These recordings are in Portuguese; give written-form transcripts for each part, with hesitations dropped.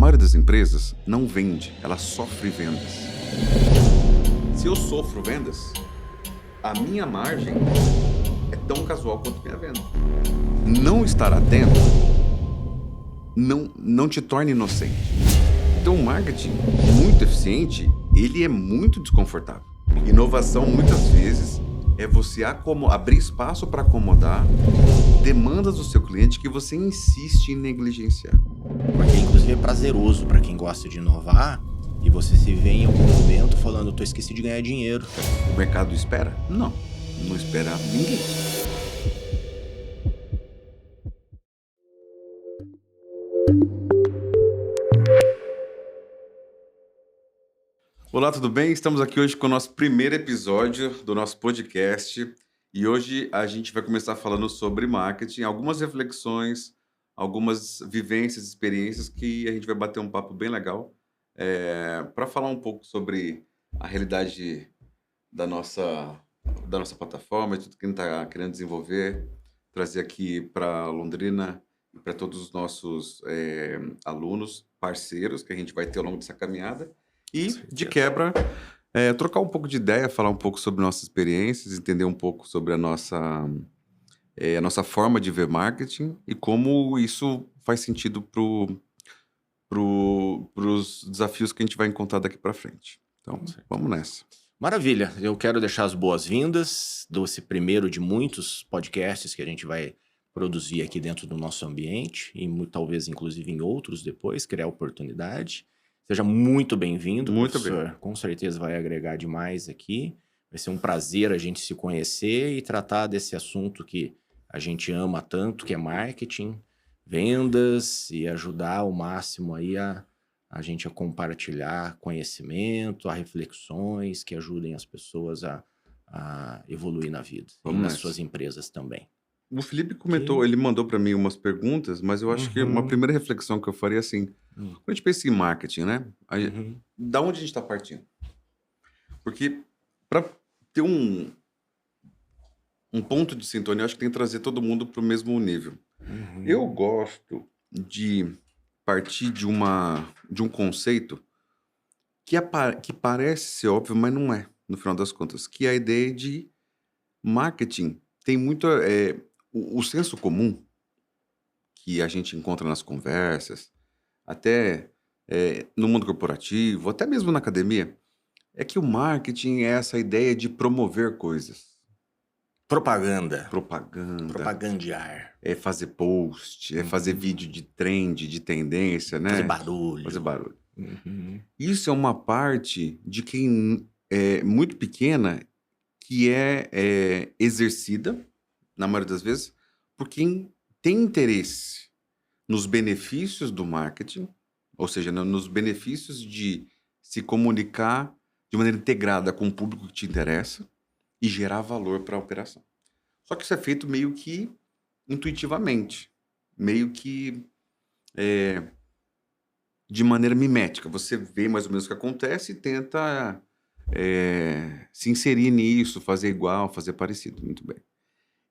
maioria das empresas não vende, ela sofre vendas. Se eu sofro vendas, a minha margem é tão casual quanto minha venda. Não estar atento não te torna inocente. Então, o marketing muito eficiente, ele é muito desconfortável. Inovação, muitas vezes, é você abrir espaço para acomodar demandas do seu cliente que você insiste em negligenciar. Porque, inclusive, é prazeroso para quem gosta de inovar e você se vê em algum momento falando, eu esqueci de ganhar dinheiro. O mercado espera? Não espera ninguém. Olá, tudo bem? Estamos aqui hoje com o nosso primeiro episódio do nosso podcast e hoje a gente vai começar falando sobre marketing, algumas reflexões, algumas vivências, experiências que a gente vai bater um papo bem legal para falar um pouco sobre a realidade da nossa plataforma, de tudo que a gente está querendo desenvolver, trazer aqui para Londrina e para todos os nossos alunos, parceiros que a gente vai ter ao longo dessa caminhada. E, de quebra, trocar um pouco de ideia, falar um pouco sobre nossas experiências, entender um pouco sobre a nossa forma de ver marketing e como isso faz sentido pros desafios que a gente vai encontrar daqui para frente. Então, vamos nessa. Maravilha, eu quero deixar as boas-vindas desse primeiro de muitos podcasts que a gente vai produzir aqui dentro do nosso ambiente e talvez inclusive em outros depois, criar oportunidade. Seja muito bem-vindo, professor. Com certeza vai agregar demais aqui. Vai ser um prazer a gente se conhecer e tratar desse assunto que a gente ama tanto, que é marketing, vendas e ajudar ao máximo aí a gente a compartilhar conhecimento, a reflexões que ajudem as pessoas a evoluir na vida e nas suas empresas também. O Felipe comentou, ele mandou para mim umas perguntas, mas eu acho que uma primeira reflexão que eu faria é assim, quando a gente pensa em marketing, né? Da onde a gente está partindo? Porque para ter um ponto de sintonia, eu acho que tem que trazer todo mundo para o mesmo nível. Eu gosto de partir de um conceito que parece ser óbvio, mas não é, no final das contas, que é a ideia de marketing tem muito o senso comum que a gente encontra nas conversas, até no mundo corporativo, até mesmo na academia, é que o marketing é essa ideia de promover coisas. Propaganda. Propagandear. É fazer post, é fazer vídeo de trend, de tendência, né? Fazer barulho. Isso é uma parte de quem é muito pequena que é exercida, na maioria das vezes, por quem tem interesse nos benefícios do marketing, ou seja, nos benefícios de se comunicar de maneira integrada com o público que te interessa e gerar valor para a operação. Só que isso é feito meio que intuitivamente, meio que de maneira mimética. Você vê mais ou menos o que acontece e tenta se inserir nisso, fazer igual, fazer parecido. Muito bem.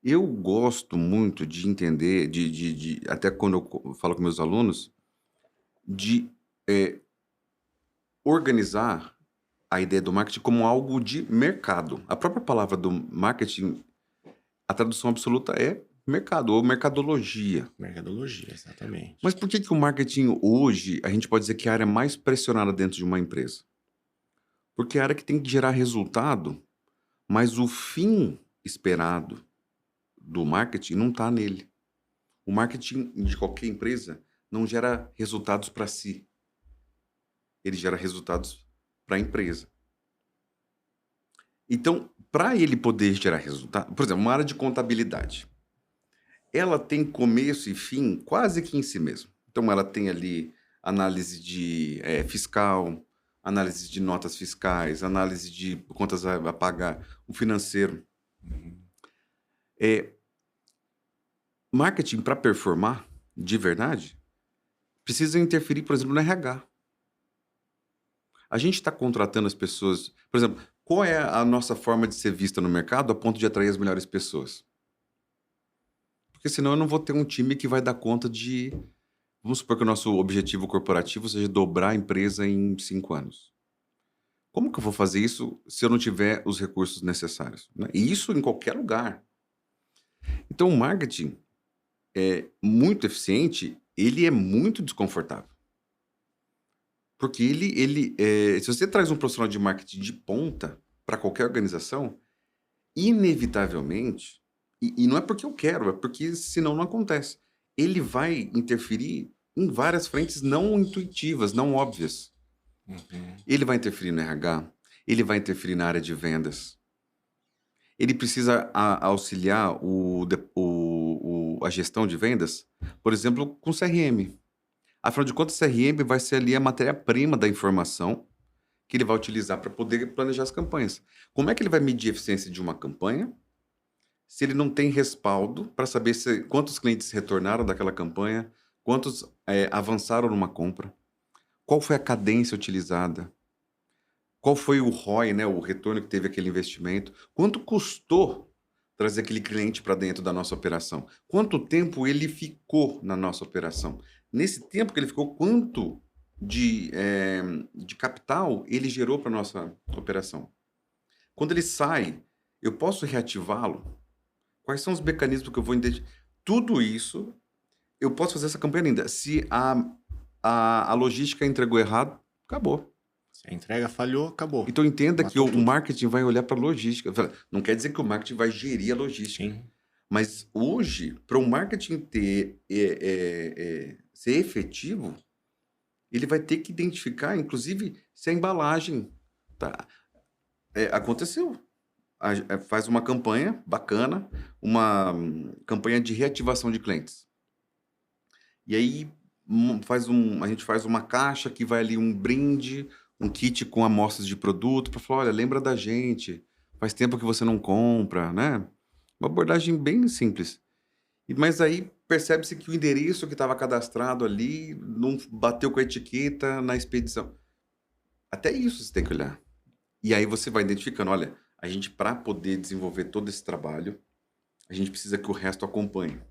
Eu gosto muito de entender, até quando eu falo com meus alunos, de organizar a ideia do marketing como algo de mercado. A própria palavra do marketing, a tradução absoluta é mercado ou mercadologia. Mercadologia, exatamente. Mas por que o marketing hoje, a gente pode dizer que é a área mais pressionada dentro de uma empresa? Porque é a área que tem que gerar resultado, mas o fim esperado do marketing não está nele. O marketing de qualquer empresa não gera resultados para si. Ele gera resultados para a empresa. Então, para ele poder gerar resultado, por exemplo, uma área de contabilidade, ela tem começo e fim quase que em si mesma. Então, ela tem ali análise de fiscal, análise de notas fiscais, análise de contas a pagar, o financeiro. Marketing, para performar de verdade, precisa interferir, por exemplo, no RH. A gente está contratando as pessoas... Por exemplo, qual é a nossa forma de ser vista no mercado a ponto de atrair as melhores pessoas? Porque senão eu não vou ter um time que vai dar conta de Vamos supor que o nosso objetivo corporativo seja dobrar a empresa em 5 anos. Como que eu vou fazer isso se eu não tiver os recursos necessários, né? E isso em qualquer lugar. Então o marketing é muito eficiente, ele é muito desconfortável. Porque se você traz um profissional de marketing de ponta para qualquer organização, inevitavelmente, e não é porque eu quero, é porque senão não acontece. Ele vai interferir em várias frentes não intuitivas, não óbvias. Uhum. Ele vai interferir no RH, ele vai interferir na área de vendas. Ele precisa auxiliar a gestão de vendas, por exemplo, com CRM. Afinal de contas, CRM vai ser ali a matéria-prima da informação que ele vai utilizar para poder planejar as campanhas. Como é que ele vai medir a eficiência de uma campanha se ele não tem respaldo para saber quantos clientes retornaram daquela campanha, quantos avançaram numa compra, qual foi a cadência utilizada, qual foi o ROI, né, o retorno que teve aquele investimento, quanto custou trazer aquele cliente para dentro da nossa operação, quanto tempo ele ficou na nossa operação. Nesse tempo que ele ficou, quanto de capital ele gerou para nossa operação. Quando ele sai, eu posso reativá-lo? Quais são os mecanismos que eu vou identificar? Tudo isso, eu posso fazer essa campanha ainda. Se a logística entregou errado, acabou. Se a entrega falhou, acabou. Então entenda que Matou o tudo. marketing vai olhar para a logística. Não quer dizer que o marketing vai gerir a logística. Sim. Mas hoje, para o marketing ser efetivo, ele vai ter que identificar, inclusive, se a embalagem tá. Aconteceu. Faz uma campanha bacana, uma campanha de reativação de clientes. E aí a gente faz uma caixa que vai ali um brinde, um kit com amostras de produto para falar, olha, lembra da gente, faz tempo que você não compra, né? Uma abordagem bem simples. Mas aí percebe-se que o endereço que estava cadastrado ali não bateu com a etiqueta na expedição. Até isso você tem que olhar. E aí você vai identificando, olha, a gente, para poder desenvolver todo esse trabalho, a gente precisa que o resto acompanhe.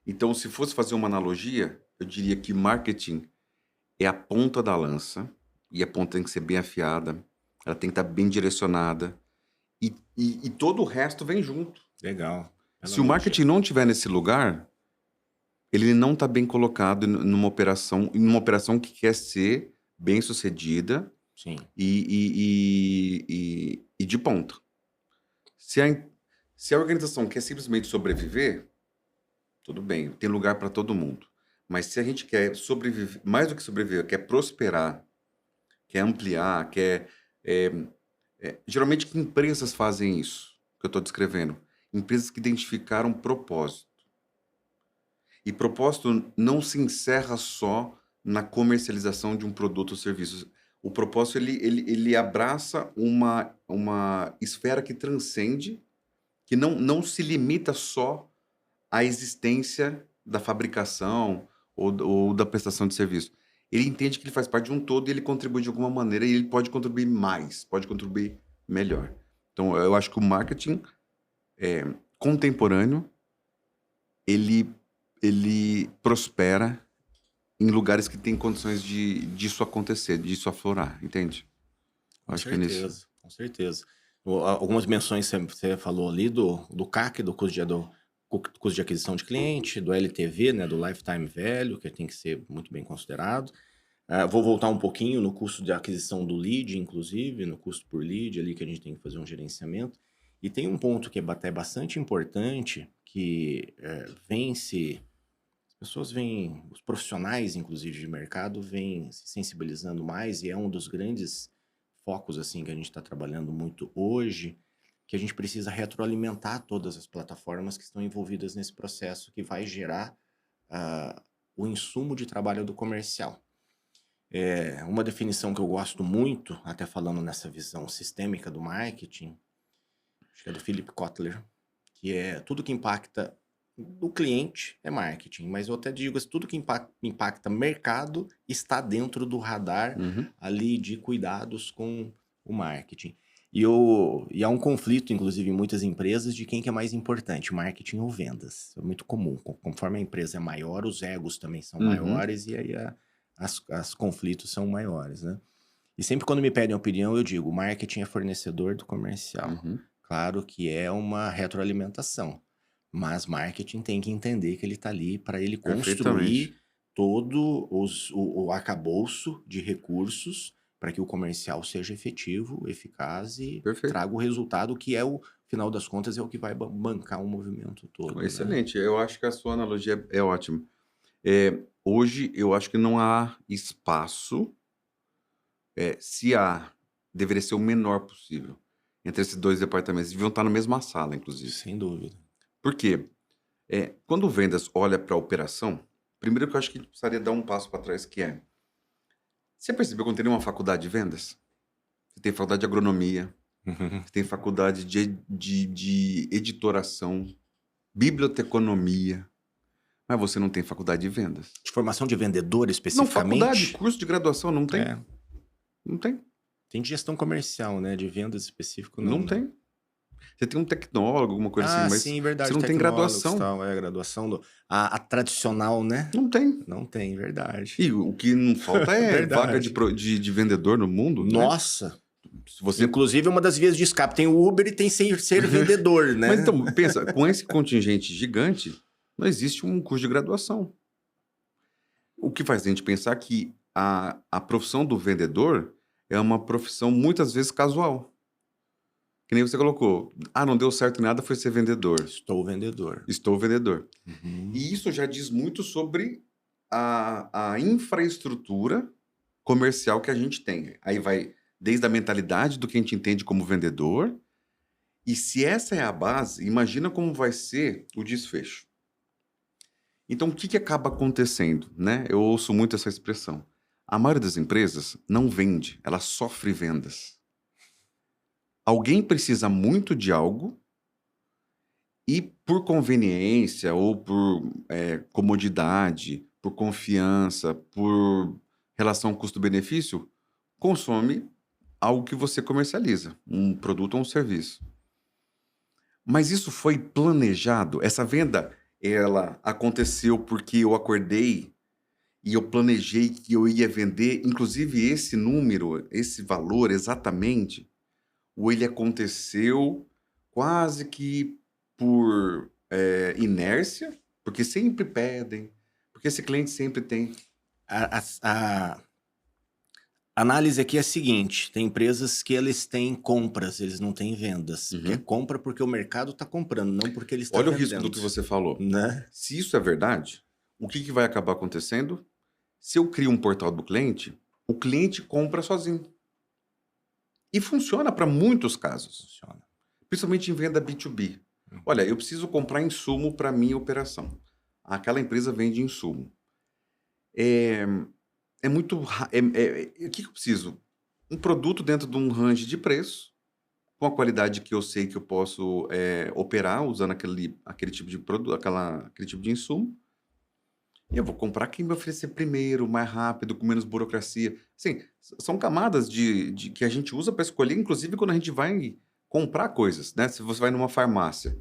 Então, se fosse fazer uma analogia, eu diria que marketing é a ponta da lança, e a ponta tem que ser bem afiada, ela tem que estar bem direcionada, e todo o resto vem junto. Legal. Se o marketing não estiver nesse lugar, ele não está bem colocado numa operação que quer ser bem sucedida. Sim. E de ponta. Se a organização quer simplesmente sobreviver, tudo bem, tem lugar para todo mundo. Mas se a gente quer sobreviver, mais do que sobreviver, quer prosperar, quer ampliar, geralmente que empresas fazem isso que eu estou descrevendo? Empresas que identificaram propósito. E propósito não se encerra só na comercialização de um produto ou serviço. O propósito, ele abraça uma esfera que transcende, que não se limita só à existência da fabricação ou da prestação de serviço. Ele entende que ele faz parte de um todo e ele contribui de alguma maneira e ele pode contribuir mais, pode contribuir melhor. Então, eu acho que o marketing contemporâneo, ele prospera em lugares que têm condições disso acontecer, disso aflorar, entende? Com Acho que é nisso. certeza, com certeza. Algumas menções você falou ali do CAC, do custo de aquisição de cliente, do LTV, né, do Lifetime Value, que tem que ser muito bem considerado. Vou voltar um pouquinho no custo de aquisição do lead, inclusive, no custo por lead ali que a gente tem que fazer um gerenciamento. E tem um ponto que é até bastante importante, que os profissionais, inclusive, de mercado, vêm se sensibilizando mais, e é um dos grandes focos assim que a gente está trabalhando muito hoje, que a gente precisa retroalimentar todas as plataformas que estão envolvidas nesse processo que vai gerar o insumo de trabalho do comercial. Uma definição que eu gosto muito, até falando nessa visão sistêmica do marketing, acho que é do Philip Kotler, que é tudo que impacta o cliente é marketing, mas eu até digo assim, tudo que impacta mercado está dentro do radar ali de cuidados com o marketing. E há um conflito, inclusive, em muitas empresas, de quem que é mais importante, marketing ou vendas. É muito comum. Conforme a empresa é maior, os egos também são Uhum. maiores e aí as conflitos são maiores, né? E sempre quando me pedem opinião, eu digo, o marketing é fornecedor do comercial. Uhum. Claro que é uma retroalimentação, mas marketing tem que entender que ele está ali para ele Perfeitamente. construir todo o arcabouço de recursos para que o comercial seja efetivo, eficaz e Perfeito. traga o resultado que é o, final das contas, é o que vai bancar o movimento todo, né? Excelente. Eu acho que a sua analogia é ótima. Hoje, eu acho que não há espaço, se há, deveria ser o menor possível entre esses dois departamentos. Deviam estar na mesma sala, inclusive. Sem dúvida. Por quê? Quando o vendas olha para a operação, primeiro que eu acho que a gente precisaria dar um passo para trás, que é... Você percebeu quando tem uma faculdade de vendas? Você tem faculdade de agronomia, você tem faculdade de editoração, biblioteconomia, mas você não tem faculdade de vendas. De formação de vendedor Não, especificamente? faculdade, curso de graduação, não tem. Não tem. Tem de gestão comercial, né? De vendas específico, não, Não né? tem. Você tem um tecnólogo, alguma coisa assim, mas sim, verdade. você não tem tecnólogos, graduação. Tal, graduação a tradicional, né? Não tem. Não tem, verdade. E o que não falta é Verdade. vaga de vendedor no mundo, né? Nossa! Se você... Inclusive, uma das vias de escape tem o Uber e tem ser vendedor, né? Mas então, pensa, com esse contingente gigante, não existe um curso de graduação. O que faz a gente pensar que a profissão do vendedor é uma profissão muitas vezes casual. Que nem você colocou, não deu certo em nada, foi ser vendedor. Estou vendedor. Estou vendedor. Uhum. E isso já diz muito sobre a infraestrutura comercial que a gente tem. Aí vai desde a mentalidade do que a gente entende como vendedor. E se essa é a base, imagina como vai ser o desfecho. Então, o que acaba acontecendo, né? Eu ouço muito essa expressão. A maioria das empresas não vende, ela sofre vendas. Alguém precisa muito de algo e por conveniência ou por comodidade, por confiança, por relação custo-benefício, consome algo que você comercializa, um produto ou um serviço. Mas isso foi planejado? Essa venda, ela aconteceu porque eu acordei e eu planejei que eu ia vender, inclusive esse número, esse valor exatamente, ou ele aconteceu quase que por inércia, porque sempre pedem, porque esse cliente sempre tem. A análise aqui é a seguinte: tem empresas que eles têm compras, eles não têm vendas. Que é compra porque o mercado está comprando, não porque ele está Olha vendendo. o risco do que você falou. Né? Se isso é verdade, o que vai acabar acontecendo? Se eu crio um portal do cliente, o cliente compra sozinho. E funciona para muitos casos. Funciona. Principalmente em venda B2B. Olha, eu preciso comprar insumo para minha operação. Aquela empresa vende insumo. O que eu preciso? Um produto dentro de um range de preço, com a qualidade que eu sei que eu posso operar usando aquele tipo de produto, aquele tipo de insumo. E eu vou comprar quem me oferecer primeiro, mais rápido, com menos burocracia. Assim, são camadas que a gente usa para escolher, inclusive quando a gente vai comprar coisas, né? Se você vai numa farmácia,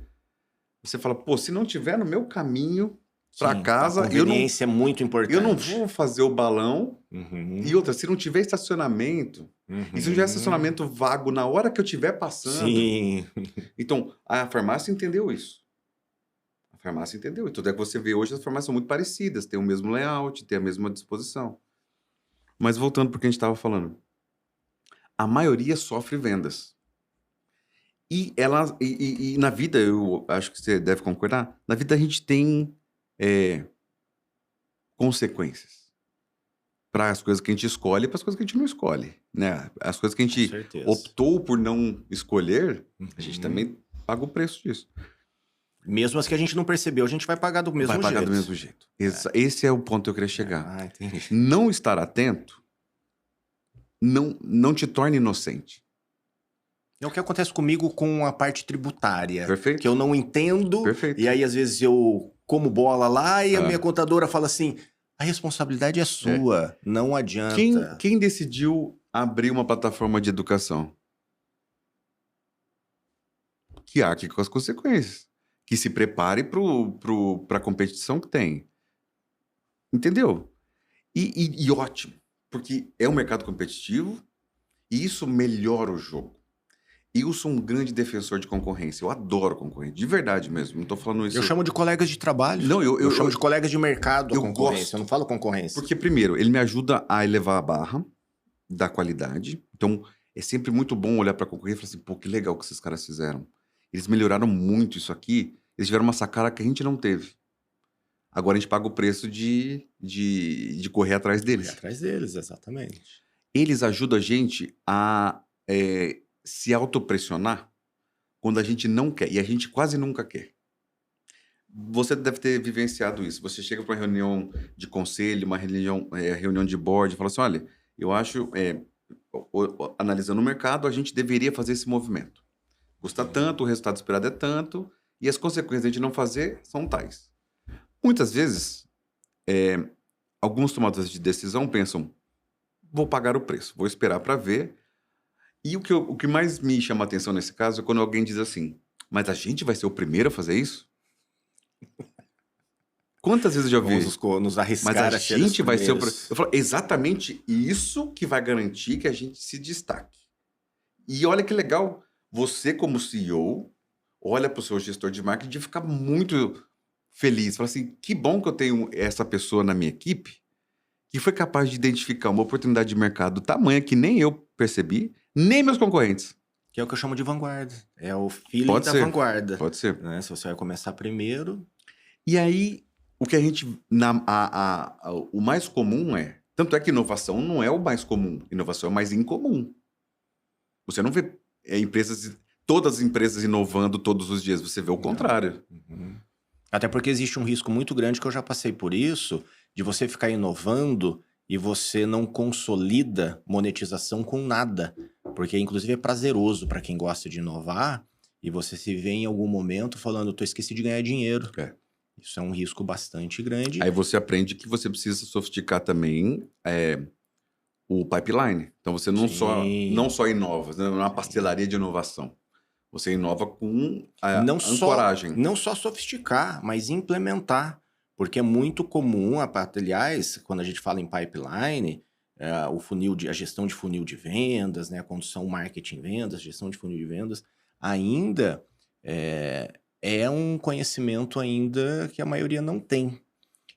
você fala, pô, se não tiver no meu caminho para casa, a conveniência é muito importante. Eu não vou fazer o balão. E outra, se não tiver estacionamento, e se não tiver estacionamento vago na hora que eu estiver passando. Sim. Então, a farmácia entendeu isso. A farmácia entendeu. E tudo é que você vê hoje, as farmácias são muito parecidas, tem o mesmo layout, tem a mesma disposição. Mas voltando para o que a gente estava falando. A maioria sofre vendas. E na vida, eu acho que você deve concordar, na vida a gente tem consequências para as coisas que a gente escolhe e para as coisas que a gente não escolhe, né? As coisas que a gente optou por não escolher, a gente também paga o preço disso. Mesmo as que a gente não percebeu, a gente vai pagar do mesmo jeito. Vai pagar do mesmo jeito. Esse é o ponto que eu queria chegar. Entendi. Não estar atento não te torna inocente. É o que acontece comigo com a parte tributária. Perfeito. Que eu não entendo. Perfeito. E aí, às vezes, eu como bola lá e a minha contadora fala assim, a responsabilidade é sua, não adianta. Quem decidiu abrir uma plataforma de educação? que arque com as consequências, que se prepare para a competição que tem. Entendeu? E ótimo, porque é um mercado competitivo e isso melhora o jogo. E eu sou um grande defensor de concorrência. Eu adoro concorrência, de verdade mesmo. Não tô falando isso. Eu chamo de colegas de trabalho. Não, eu chamo de colegas de mercado a eu concorrência. gosto. Eu não falo concorrência. Porque, primeiro, ele me ajuda a elevar a barra da qualidade. Então, é sempre muito bom olhar para a concorrência e falar assim, pô, que legal que esses caras fizeram. Eles melhoraram muito isso aqui. Eles tiveram uma sacada que a gente não teve. Agora a gente paga o preço de correr atrás deles. Correr atrás deles, exatamente. Eles ajudam a gente a se autopressionar quando a gente não quer. E a gente quase nunca quer. Você deve ter vivenciado isso. Você chega para uma reunião de conselho, uma reunião de board, e fala assim, olha, eu acho, analisando o mercado, a gente deveria fazer esse movimento. Custa tanto, o resultado esperado é tanto, e as consequências de a gente não fazer são tais. Muitas vezes, alguns tomadores de decisão pensam, vou pagar o preço, vou esperar para ver. E o que mais me chama a atenção nesse caso é quando alguém diz assim, mas a gente vai ser o primeiro a fazer isso? Quantas vezes eu já vi? Vamos nos arriscar mas a a ser os gente vai ser o primeiros. Eu falo, exatamente isso que vai garantir que a gente se destaque. E olha que legal, você como CEO, olha para o seu gestor de marketing e fica muito feliz. Fala assim, que bom que eu tenho essa pessoa na minha equipe que foi capaz de identificar uma oportunidade de mercado tamanha que nem eu percebi, nem meus concorrentes. Que é o que eu chamo de vanguarda. É o feeling Pode da ser, vanguarda. pode ser. Né? Se você vai começar primeiro... E aí, o que a gente... o mais comum é... Tanto é que inovação não é o mais comum. Inovação é o mais incomum. Você não vê todas as empresas inovando todos os dias. Você vê o contrário. Uhum. Até porque existe um risco muito grande, que eu já passei por isso, de você ficar inovando e você não consolida monetização com nada. Porque, inclusive, é prazeroso para quem gosta de inovar e você se vê em algum momento falando, eu esqueci de ganhar dinheiro. Isso é um risco bastante grande. Aí você aprende que você precisa sofisticar também o pipeline. Então você não só inova, não é uma pastelaria de inovação. Você inova com a ancoragem. Não só sofisticar, mas implementar. Porque é muito comum, aliás, quando a gente fala em pipeline, a gestão de funil de vendas, né, a condução marketing vendas, gestão de funil de vendas, ainda é um conhecimento ainda que a maioria não tem.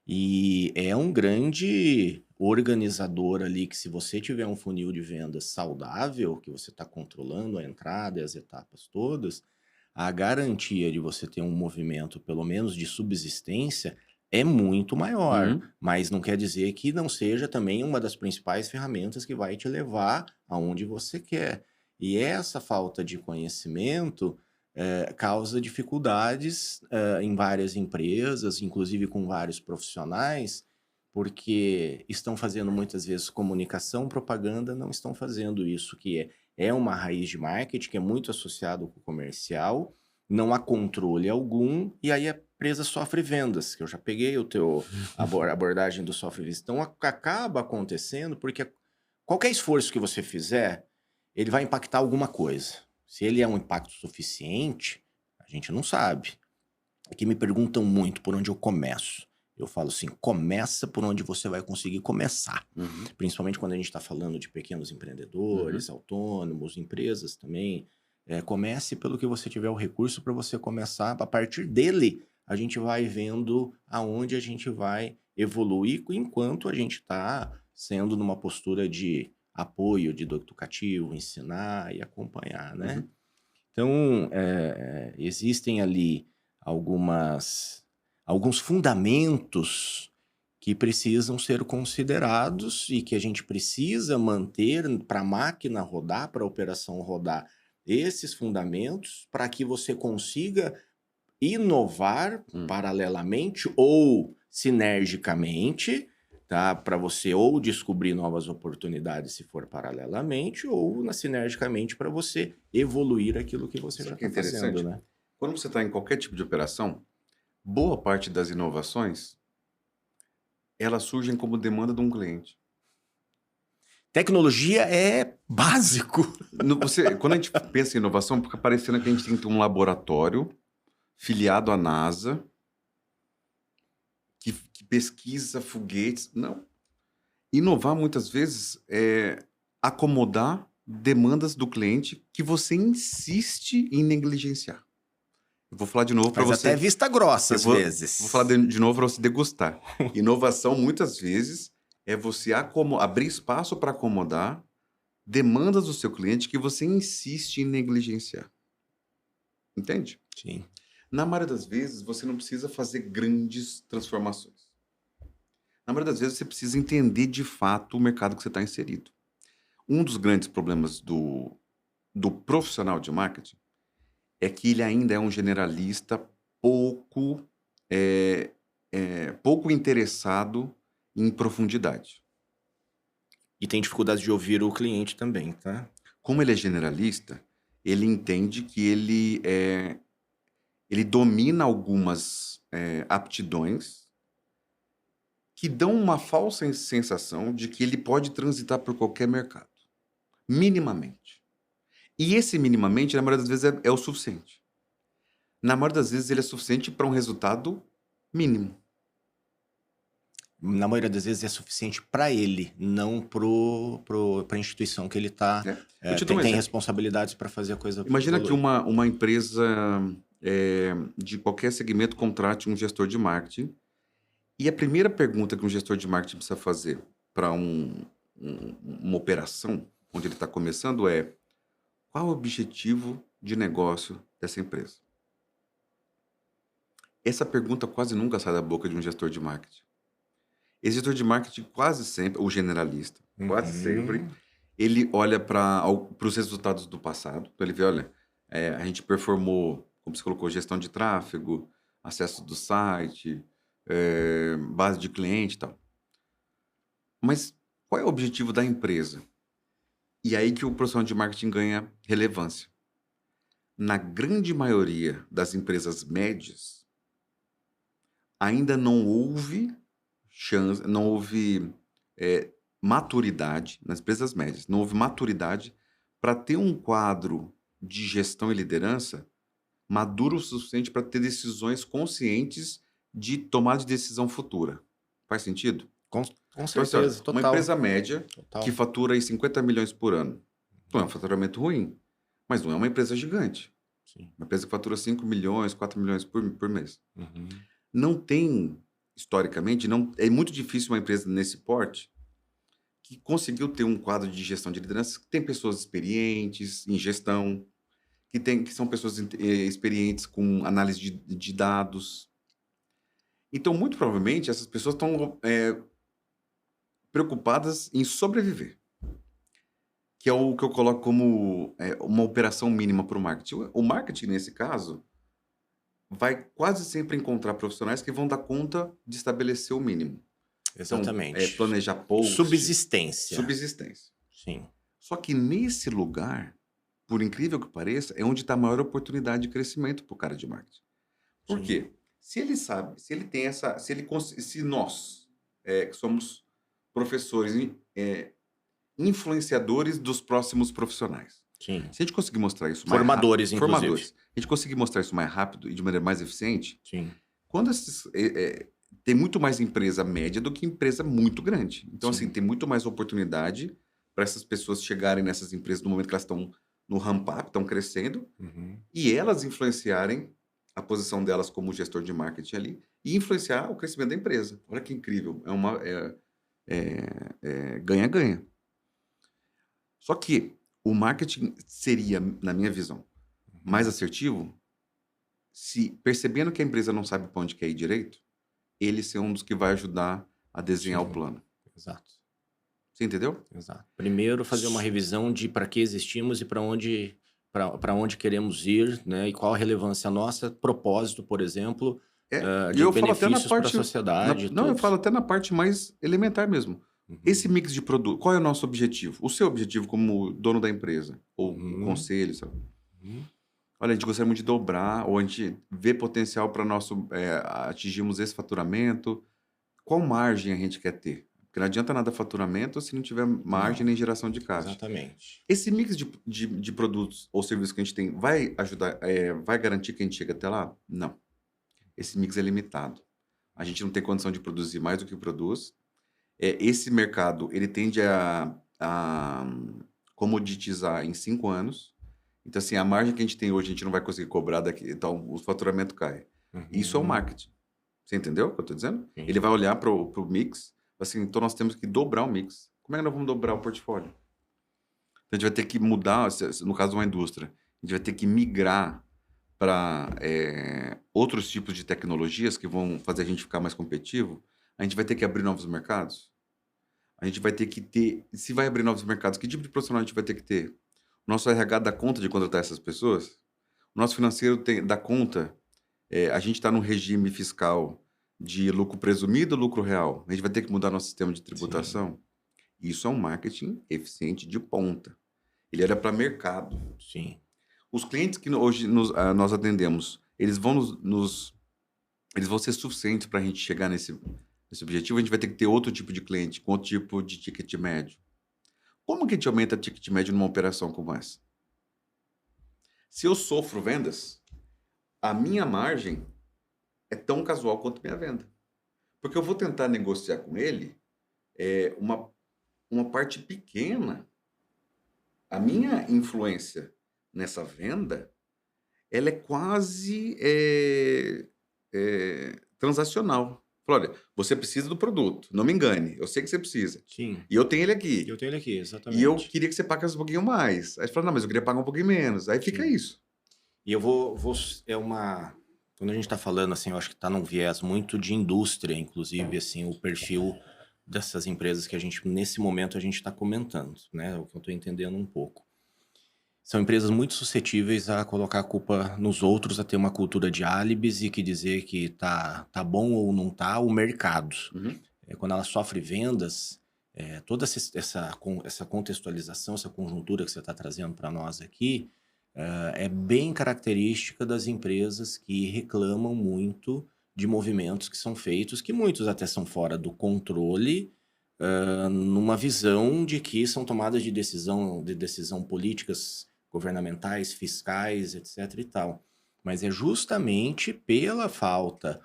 E é um grande organizador ali, que se você tiver um funil de vendas saudável, que você está controlando a entrada e as etapas todas, a garantia de você ter um movimento, pelo menos de subsistência, é muito maior. Mas não quer dizer que não seja também uma das principais ferramentas que vai te levar aonde você quer. E essa falta de conhecimento causa dificuldades em várias empresas, inclusive com vários profissionais, porque estão fazendo muitas vezes comunicação, propaganda, não estão fazendo isso, que é uma raiz de marketing, que é muito associado com o comercial, não há controle algum, e aí a empresa sofre vendas, que eu já peguei a abordagem do sofre vendas. Então acaba acontecendo porque qualquer esforço que você fizer, ele vai impactar alguma coisa. Se ele é um impacto suficiente, a gente não sabe. Aqui me perguntam muito por onde eu começo. Eu falo assim, começa por onde você vai conseguir começar. Principalmente quando a gente está falando de pequenos empreendedores, autônomos, empresas também. Comece pelo que você tiver o recurso para você começar. A partir dele, a gente vai vendo aonde a gente vai evoluir enquanto a gente está sendo numa postura de apoio, de educativo, ensinar e acompanhar, né? Então, existem ali alguns fundamentos que precisam ser considerados e que a gente precisa manter para a máquina rodar, para a operação rodar, esses fundamentos para que você consiga inovar paralelamente ou sinergicamente, tá? Para você ou descobrir novas oportunidades se for paralelamente, ou sinergicamente para você evoluir aquilo que você já está fazendo, né? Quando você está em qualquer tipo de operação, boa parte das inovações, elas surgem como demanda de um cliente. Tecnologia é básico. Quando a gente pensa em inovação, fica parecendo que a gente tem que ter um laboratório filiado à NASA que pesquisa foguetes. Não. Inovar, muitas vezes, é acomodar demandas do cliente que você insiste em negligenciar. Eu vou falar de novo para Mas você. até vista grossa, às Vou vezes. falar de novo para você degustar. Inovação, muitas vezes, é você abrir espaço para acomodar demandas do seu cliente que você insiste em negligenciar. Entende? Sim. Na maioria das vezes, você não precisa fazer grandes transformações. Na maioria das vezes, você precisa entender de fato o mercado que você está inserido. Um dos grandes problemas do profissional de marketing é que ele ainda é um generalista pouco, pouco interessado em profundidade. E tem dificuldade de ouvir o cliente também, tá? Como ele é generalista, ele entende que ele domina algumas aptidões que dão uma falsa sensação de que ele pode transitar por qualquer mercado, minimamente. E esse minimamente, na maioria das vezes, é o suficiente. Na maioria das vezes, ele é suficiente para um resultado mínimo. Na maioria das vezes é suficiente para ele, não para a instituição que ele está. Eu te dou um Tem exemplo. responsabilidades para fazer a coisa Imagina que evoluir. uma empresa de qualquer segmento contrate um gestor de marketing e a primeira pergunta que um gestor de marketing precisa fazer para uma operação onde ele está começando é: qual é o objetivo de negócio dessa empresa? Essa pergunta quase nunca sai da boca de um gestor de marketing. Esse gestor de marketing quase sempre, o generalista, quase sempre, ele olha para os resultados do passado. Então ele vê, olha, a gente performou, como você colocou, gestão de tráfego, acesso do site, base de cliente e tal. Mas qual é o objetivo da empresa? E aí que o profissional de marketing ganha relevância. Na grande maioria das empresas médias, ainda não houve chance, não houve maturidade nas empresas médias, não houve maturidade para ter um quadro de gestão e liderança maduro o suficiente para ter decisões conscientes de tomada de decisão futura. Faz sentido? Com Então, assim, olha, certeza, uma total. empresa média Total. que fatura aí 50 milhões por ano. Não é um faturamento ruim, mas não é uma empresa gigante. Sim. Uma empresa que fatura 5 milhões, 4 milhões por mês. Uhum. Não tem, historicamente, é muito difícil uma empresa nesse porte que conseguiu ter um quadro de gestão de liderança que tem pessoas experientes em gestão, que são pessoas experientes com análise de dados. Então, muito provavelmente, essas pessoas estão preocupadas em sobreviver, que é o que eu coloco como uma operação mínima para o marketing. O marketing, nesse caso, vai quase sempre encontrar profissionais que vão dar conta de estabelecer o mínimo. Exatamente. Então, planejar post. Subsistência. Sim. Só que nesse lugar, por incrível que pareça, é onde está a maior oportunidade de crescimento para o cara de marketing. Por Sim. quê? Se ele sabe, se ele tem essa, se nós que somos professores, influenciadores dos próximos profissionais. Sim. Se a gente conseguir mostrar isso Formadores, mais rápido, inclusive. a gente conseguir mostrar isso mais rápido e de maneira mais eficiente, Sim. quando tem muito mais empresa média do que empresa muito grande. Então, Sim. assim, tem muito mais oportunidade para essas pessoas chegarem nessas empresas no momento que elas estão no ramp-up, estão crescendo, e elas influenciarem a posição delas como gestor de marketing ali e influenciar o crescimento da empresa. Olha que incrível. Ganha-ganha. Só que o marketing seria, na minha visão, mais assertivo se, percebendo que a empresa não sabe para onde quer ir direito, ele ser um dos que vai ajudar a desenhar o plano. Exato. Você entendeu? Exato. Primeiro fazer uma revisão de para que existimos e para onde queremos ir, né? E qual a relevância nossa, propósito, por exemplo, E de eu falo até na benefícios para a parte. sociedade. Não, eu tudo. falo até na parte mais elementar mesmo. Esse mix de produto, qual é o nosso objetivo? O seu objetivo como dono da empresa, ou o conselho, sabe? Olha, a gente gostaria muito de dobrar, ou a gente vê potencial para atingirmos esse faturamento. Qual margem a gente quer ter? Porque não adianta nada faturamento se não tiver margem Não, nem geração de caixa. exatamente. Esse mix de produtos ou serviços que a gente tem vai ajudar, vai garantir que a gente chegue até lá? Não. Esse mix é limitado. A gente não tem condição de produzir mais do que produz. Esse mercado, ele tende a comoditizar em 5 anos. Então, assim, a margem que a gente tem hoje, a gente não vai conseguir cobrar daqui, então o faturamento cai. Isso é o Uhum, marketing. Você entendeu o que eu estou dizendo? sim. Ele vai olhar para o mix, assim, então nós temos que dobrar o mix. Como é que nós vamos dobrar o portfólio? Então, a gente vai ter que mudar, no caso de uma indústria, a gente vai ter que migrar para outros tipos de tecnologias que vão fazer a gente ficar mais competitivo. A gente vai ter que abrir novos mercados. A gente vai ter que ter, se vai abrir novos mercados, que tipo de profissional a gente vai ter que ter? O nosso RH dá conta de contratar essas pessoas? O nosso financeiro dá conta? A gente está num regime fiscal de lucro presumido ou lucro real? A gente vai ter que mudar nosso sistema de Sim, tributação? Isso é um marketing eficiente de ponta. Ele olha para mercado. sim. Os clientes que hoje nós atendemos, eles vão eles vão ser suficientes para a gente chegar nesse objetivo. A gente vai ter que ter outro tipo de cliente, com outro tipo de ticket médio. Como que a gente aumenta ticket médio numa operação como essa? Se eu sofro vendas, a minha margem é tão casual quanto minha venda. Porque eu vou tentar negociar com ele uma parte pequena. A minha influência nessa venda, ela é quase transacional. Fala, olha, você precisa do produto, não me engane, eu sei que você precisa. Sim. E eu tenho ele aqui. Eu tenho ele aqui, E eu exatamente. queria que você pagasse um pouquinho mais. Aí você fala, não, mas eu queria pagar um pouquinho menos. Aí fica Sim. isso. E eu vou quando a gente está falando assim, eu acho que está num viés muito de indústria, inclusive assim, o perfil dessas empresas que a gente nesse momento a gente está comentando, né? O que eu estou entendendo um pouco. São empresas muito suscetíveis a colocar a culpa nos outros, a ter uma cultura de álibis e que dizer que tá bom ou não tá o mercado. Uhum. Quando ela sofre vendas, toda essa contextualização, essa conjuntura que você está trazendo para nós aqui, é bem característica das empresas que reclamam muito de movimentos que são feitos, que muitos até são fora do controle, numa visão de que são tomadas de decisão políticas governamentais, fiscais, etc. e tal. Mas é justamente pela falta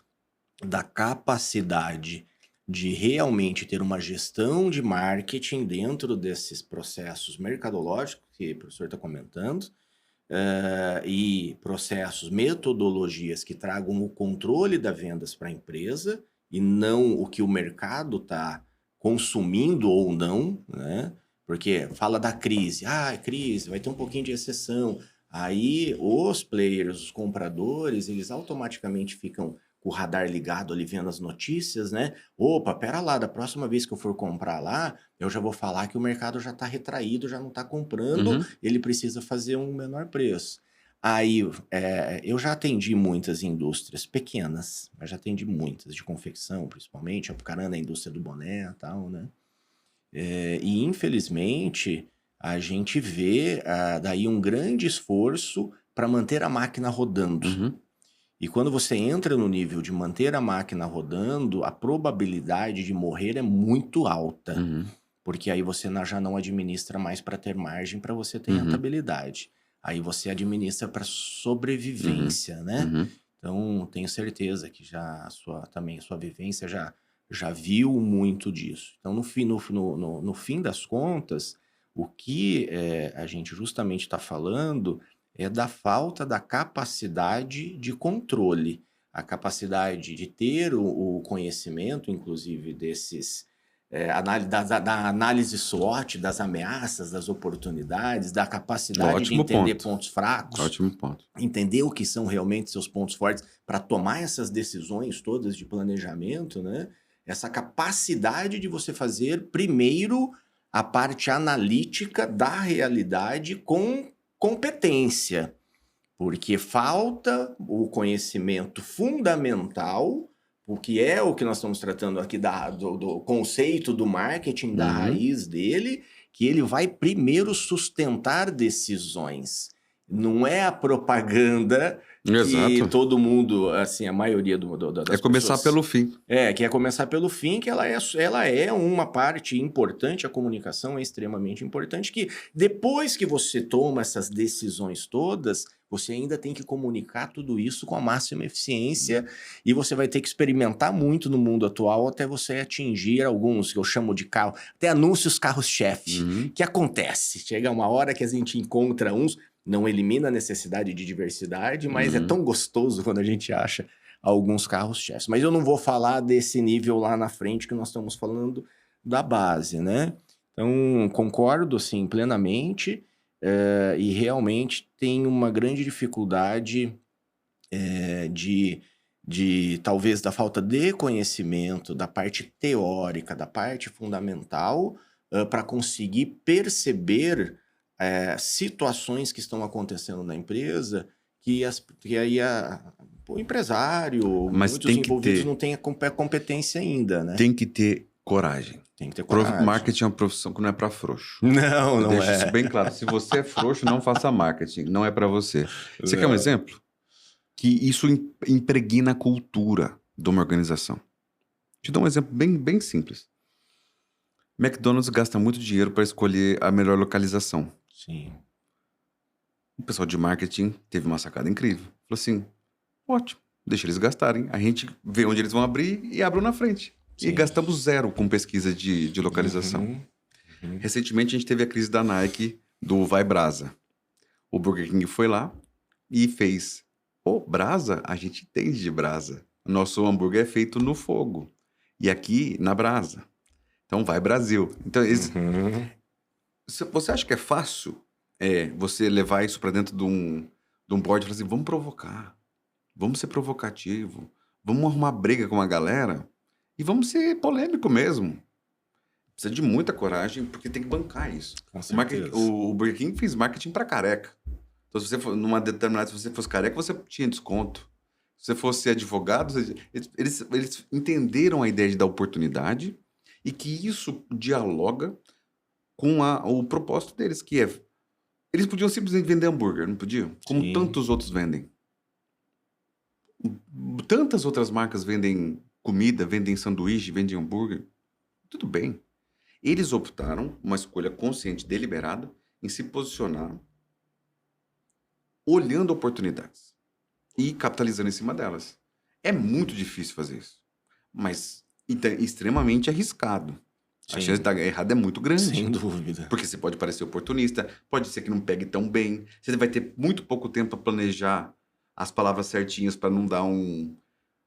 da capacidade de realmente ter uma gestão de marketing dentro desses processos mercadológicos que o professor está comentando, e processos, metodologias que tragam o controle das vendas para a empresa e não o que o mercado está consumindo ou não, né? Porque fala da crise, crise, vai ter um pouquinho de recessão. Aí os players, os compradores, eles automaticamente ficam com o radar ligado ali vendo as notícias, né? Opa, pera lá, da próxima vez que eu for comprar lá, eu já vou falar que o mercado já está retraído, já não está comprando, Uhum. ele precisa fazer um menor preço. Aí, eu já atendi muitas indústrias pequenas, mas já atendi muitas, de confecção principalmente, Apucarana, a indústria do boné e tal, né? E infelizmente a gente vê daí um grande esforço para manter a máquina rodando. Uhum. E quando você entra no nível de manter a máquina rodando, a probabilidade de morrer é muito alta. Uhum. Porque aí você já não administra mais para ter margem para você ter Uhum. rentabilidade. Aí você administra para sobrevivência, né? Uhum. Então, tenho certeza que também a sua vivência já viu muito disso. Então, no fim das contas, o que a gente justamente está falando é da falta da capacidade de controle, a capacidade de ter o conhecimento, inclusive, desses da análise SWOT, das ameaças, das oportunidades, da capacidade de Ótimo entender ponto. pontos fracos, Ótimo ponto. entender o que são realmente seus pontos fortes para tomar essas decisões todas de planejamento, né? Essa capacidade de você fazer primeiro a parte analítica da realidade com competência, porque falta o conhecimento fundamental, o que é o que nós estamos tratando aqui do conceito do marketing, da raiz dele, que ele vai primeiro sustentar decisões. Não é a propaganda que Exato. todo mundo, assim, a maioria É das começar pessoas... pelo fim. que é começar pelo fim, que ela é uma parte importante, a comunicação é extremamente importante, que depois que você toma essas decisões todas, você ainda tem que comunicar tudo isso com a máxima eficiência e você vai ter que experimentar muito no mundo atual até você atingir alguns, que eu chamo de carro, até anúncios carros-chefe. Uhum. Que acontece? Chega uma hora que a gente encontra uns, não elimina a necessidade de diversidade, mas é tão gostoso quando a gente acha alguns carros-chefes. Mas eu não vou falar desse nível lá na frente que nós estamos falando da base, né? Então, concordo, assim, plenamente, e realmente tem uma grande dificuldade de talvez da falta de conhecimento, da parte teórica, da parte fundamental, para conseguir perceber situações que estão acontecendo na empresa que aí o empresário, Mas muitos tem que envolvidos ter. não têm a competência ainda, né? Tem que ter coragem. Tem que ter coragem. Marketing é uma profissão que não é para frouxo. Não, Eu não deixo é. isso bem claro. Se você é frouxo, não faça marketing. Não é para você. Você quer um Não. exemplo? Que isso impregna a cultura de uma organização. Te dou um exemplo bem simples. McDonald's gasta muito dinheiro para escolher a melhor localização. Sim. O pessoal de marketing teve uma sacada incrível. Falou assim, ótimo, deixa eles gastarem. A gente vê onde eles vão abrir e abre na frente. Sim. E gastamos zero com pesquisa de localização. Uhum. Recentemente a gente teve a crise da Nike do Vai Brasa. O Burger King foi lá e fez, brasa? A gente entende de brasa. Nosso hambúrguer é feito no fogo. E aqui na brasa. Então vai Brasil. Então, você acha que é fácil você levar isso para dentro de um board e falar assim, vamos provocar, vamos ser provocativo, vamos arrumar briga com a galera e vamos ser polêmico mesmo. Precisa de muita coragem, porque tem que bancar isso. Com certeza. O Burger King fez marketing para careca. Então, se você for numa determinada, se você fosse careca, você tinha desconto. Se você fosse advogado, eles entenderam a ideia de dar oportunidade e que isso dialoga com o propósito deles, que é... Eles podiam simplesmente vender hambúrguer, não podiam? Como Sim. tantos outros vendem. Tantas outras marcas vendem comida, vendem sanduíche, vendem hambúrguer. Tudo bem. Eles optaram, uma escolha consciente, deliberada, em se posicionar olhando oportunidades e capitalizando em cima delas. É muito difícil fazer isso, mas extremamente arriscado. A chance de dar errado é muito grande. Sem dúvida. Porque você pode parecer oportunista, pode ser que não pegue tão bem, você vai ter muito pouco tempo para planejar as palavras certinhas para não dar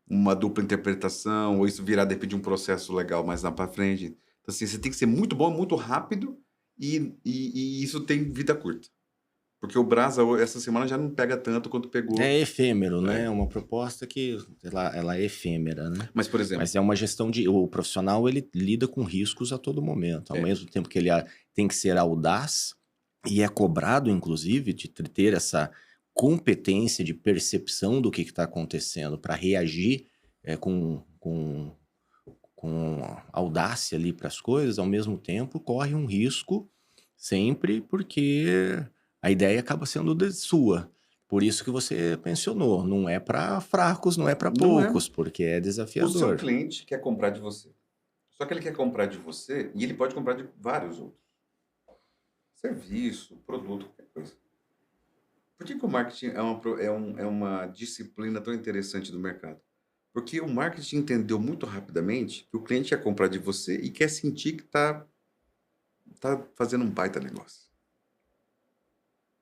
uma dupla interpretação, ou isso virar, de repente, um processo legal mais lá para frente. Então, assim, você tem que ser muito bom, muito rápido, e isso tem vida curta. Porque o Brasa, essa semana, já não pega tanto quanto pegou. É efêmero, né? É uma proposta que ela é efêmera, né? Mas, por exemplo... Mas é uma gestão de... O profissional, ele lida com riscos a todo momento. Ao mesmo tempo que ele tem que ser audaz e é cobrado, inclusive, de ter essa competência de percepção do que está acontecendo para reagir com audácia ali para as coisas, ao mesmo tempo corre um risco sempre porque a ideia acaba sendo sua. Por isso que você mencionou, não é para fracos, não é para poucos, porque é desafiador. O seu cliente quer comprar de você. Só que ele quer comprar de você e ele pode comprar de vários outros. Serviço, produto, qualquer coisa. Por que o marketing é uma disciplina tão interessante do mercado? Porque o marketing entendeu muito rapidamente que o cliente quer comprar de você e quer sentir que tá fazendo um baita negócio.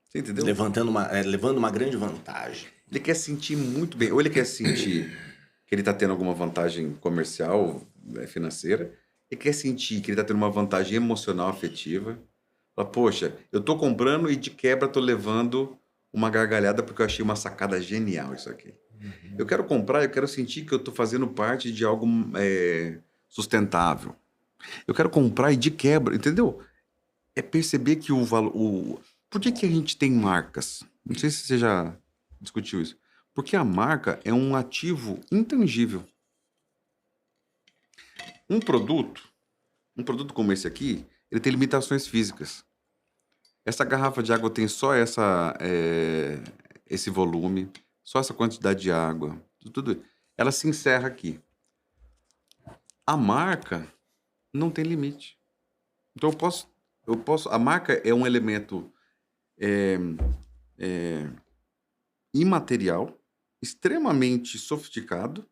Você entendeu? Levando uma grande vantagem. Ele quer sentir muito bem. Ou ele quer sentir que ele está tendo alguma vantagem comercial, financeira. Ele quer sentir que ele está tendo uma vantagem emocional, afetiva. Fala, poxa, eu tô comprando e de quebra tô levando uma gargalhada porque eu achei uma sacada genial isso aqui. Eu quero comprar, eu quero sentir que eu tô fazendo parte de algo sustentável. Eu quero comprar e de quebra, entendeu? É perceber que o valor... Por que a gente tem marcas? Não sei se você já discutiu isso. Porque a marca é um ativo intangível. Um produto como esse aqui, ele tem limitações físicas. Essa garrafa de água tem só esse volume, só essa quantidade de água, tudo, ela se encerra aqui. A marca não tem limite. Então a marca é um elemento imaterial, extremamente sofisticado,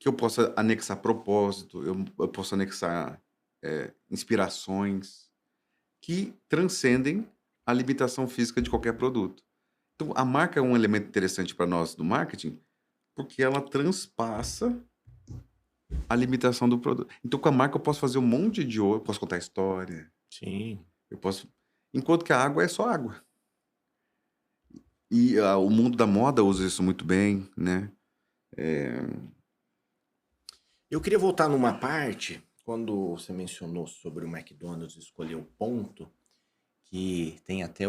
que eu posso anexar propósito, eu posso anexar inspirações que transcendem a limitação física de qualquer produto. Então, a marca é um elemento interessante para nós do marketing, porque ela transpassa a limitação do produto. Então, com a marca eu posso fazer um monte de eu posso contar história. Sim. Eu posso... Enquanto que a água é só água. E o mundo da moda usa isso muito bem, né? Eu queria voltar numa parte, quando você mencionou sobre o McDonald's escolher o ponto, que tem até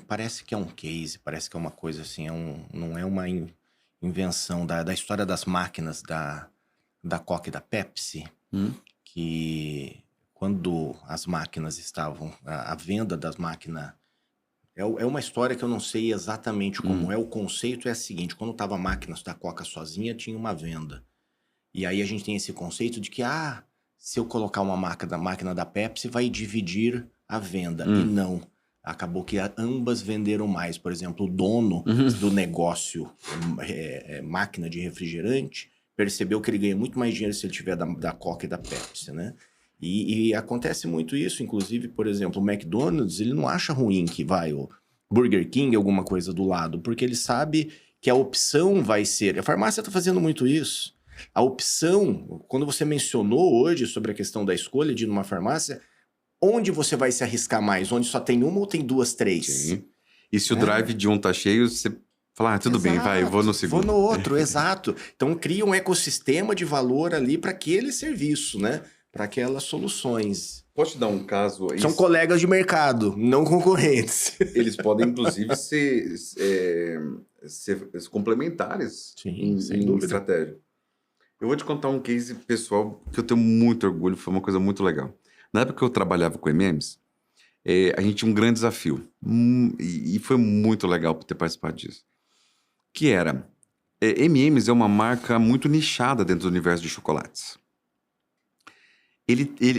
parece que é um case, parece que é uma coisa assim, não é uma invenção da história das máquinas da Coca e da Pepsi, que quando as máquinas estavam, a venda das máquinas, é uma história que eu não sei exatamente como é, o conceito é o seguinte, quando tava máquinas da Coca sozinha, tinha uma venda. E aí a gente tem esse conceito de que, se eu colocar uma máquina da Pepsi, vai dividir a venda. E não. Acabou que ambas venderam mais. Por exemplo, o dono do negócio, máquina de refrigerante, percebeu que ele ganha muito mais dinheiro se ele tiver da Coca e da Pepsi, né? E acontece muito isso. Inclusive, por exemplo, o McDonald's, ele não acha ruim que vai o Burger King, alguma coisa do lado, porque ele sabe que a opção vai ser... A farmácia está fazendo muito isso. A opção, quando você mencionou hoje sobre a questão da escolha de ir numa farmácia, onde você vai se arriscar mais? Onde só tem uma ou tem duas, três? Sim. E se o drive de um tá cheio, você fala, tudo bem, vai, eu vou no segundo. Vou no outro, exato. Então cria um ecossistema de valor ali para aquele serviço, né? Para aquelas soluções. Posso te dar um caso aí? São colegas de mercado, não concorrentes. Eles podem, inclusive, ser complementares sem em dúvida. estratégia. Eu vou te contar um case pessoal que eu tenho muito orgulho, foi uma coisa muito legal. Na época que eu trabalhava com M&M's, a gente tinha um grande desafio. E foi muito legal ter participado disso. Que era... M&M's é uma marca muito nichada dentro do universo de chocolates.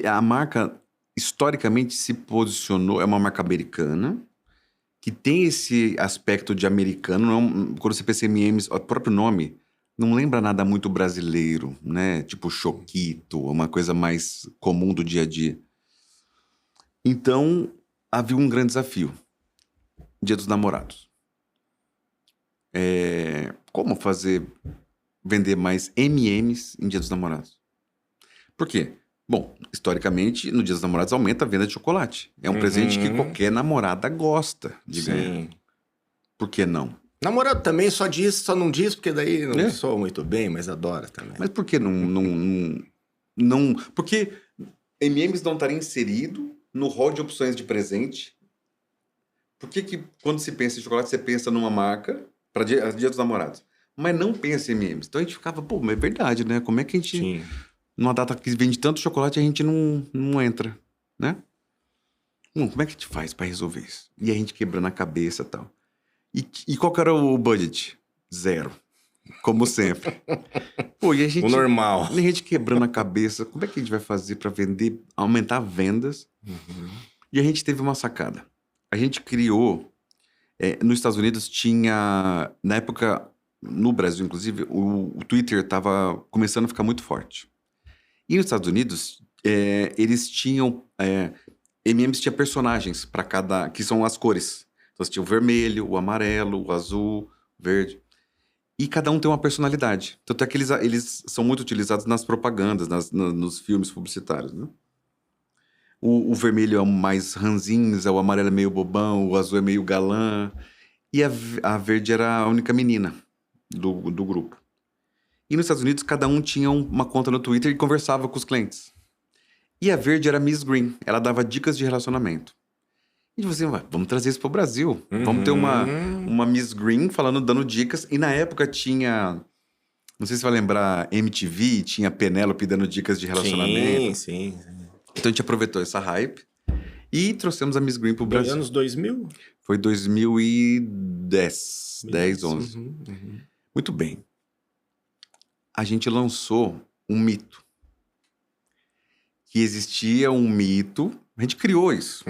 A marca, historicamente, se posicionou... É uma marca americana, que tem esse aspecto de americano. Quando você pensa em M&M's, o próprio nome... Não lembra nada muito brasileiro, né? Tipo choquito, uma coisa mais comum do dia a dia. Então, havia um grande desafio. Dia dos Namorados. Como vender mais M&M's em Dia dos Namorados? Por quê? Bom, historicamente, no Dia dos Namorados aumenta a venda de chocolate. É um presente que qualquer namorada gosta de ganhar. Por que não? Namorado também só não diz, porque daí não soa muito bem, mas adora também. Mas por que não... Porque M&M's não estaria inserido no rol de opções de presente? Por que quando se pensa em chocolate, você pensa numa marca para Dia dos Namorados? Mas não pensa em M&M's. Então a gente ficava, mas é verdade, né? Como é que a gente... Sim. Numa data que vende tanto chocolate, a gente não entra, né? Como é que a gente faz para resolver isso? E a gente quebrando a cabeça e tal. E qual que era o budget? 0. Como sempre. E a gente, o normal. A gente quebrando a cabeça. Como é que a gente vai fazer para vender, aumentar vendas? E a gente teve uma sacada. A gente criou... nos Estados Unidos tinha... Na época, no Brasil, inclusive, o Twitter estava começando a ficar muito forte. E nos Estados Unidos, eles tinham... M&M's tinha personagens para cada... Que são as cores. Então, você tinha o vermelho, o amarelo, o azul, o verde. E cada um tem uma personalidade. Tanto é que eles são muito utilizados nas propagandas, nos filmes publicitários, né? O vermelho é o mais ranzinza, o amarelo é meio bobão, o azul é meio galã. E a verde era a única menina do grupo. E nos Estados Unidos, cada um tinha uma conta no Twitter e conversava com os clientes. E a verde era Miss Green. Ela dava dicas de relacionamento. E tipo assim, vamos trazer isso pro Brasil. Vamos ter uma Miss Green dando dicas. E na época tinha... Não sei se você vai lembrar, MTV, tinha Penélope dando dicas de relacionamento. Sim. Então a gente aproveitou essa hype E trouxemos a Miss Green pro Brasil. Anos 2000? Foi 2010, 10, 11. Uhum. Muito bem. A gente lançou um mito. Que existia um mito, a gente criou isso,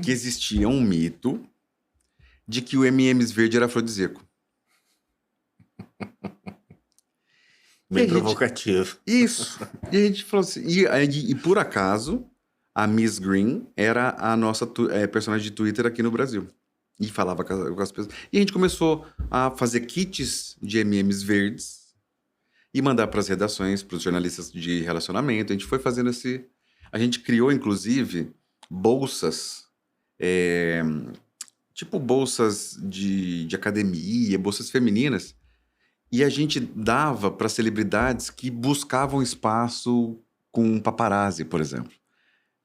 que existia um mito de que o M&M's verde era afrodisíaco. Bem provocativo. Isso. E a gente falou assim, e por acaso, a Miss Green era a nossa personagem de Twitter aqui no Brasil. E falava com as pessoas. E a gente começou a fazer kits de M&M's verdes e mandar para as redações, para os jornalistas de relacionamento. A gente foi fazendo esse... A gente criou, inclusive, bolsas, tipo bolsas de academia, bolsas femininas, e a gente dava para celebridades que buscavam espaço com paparazzi, por exemplo.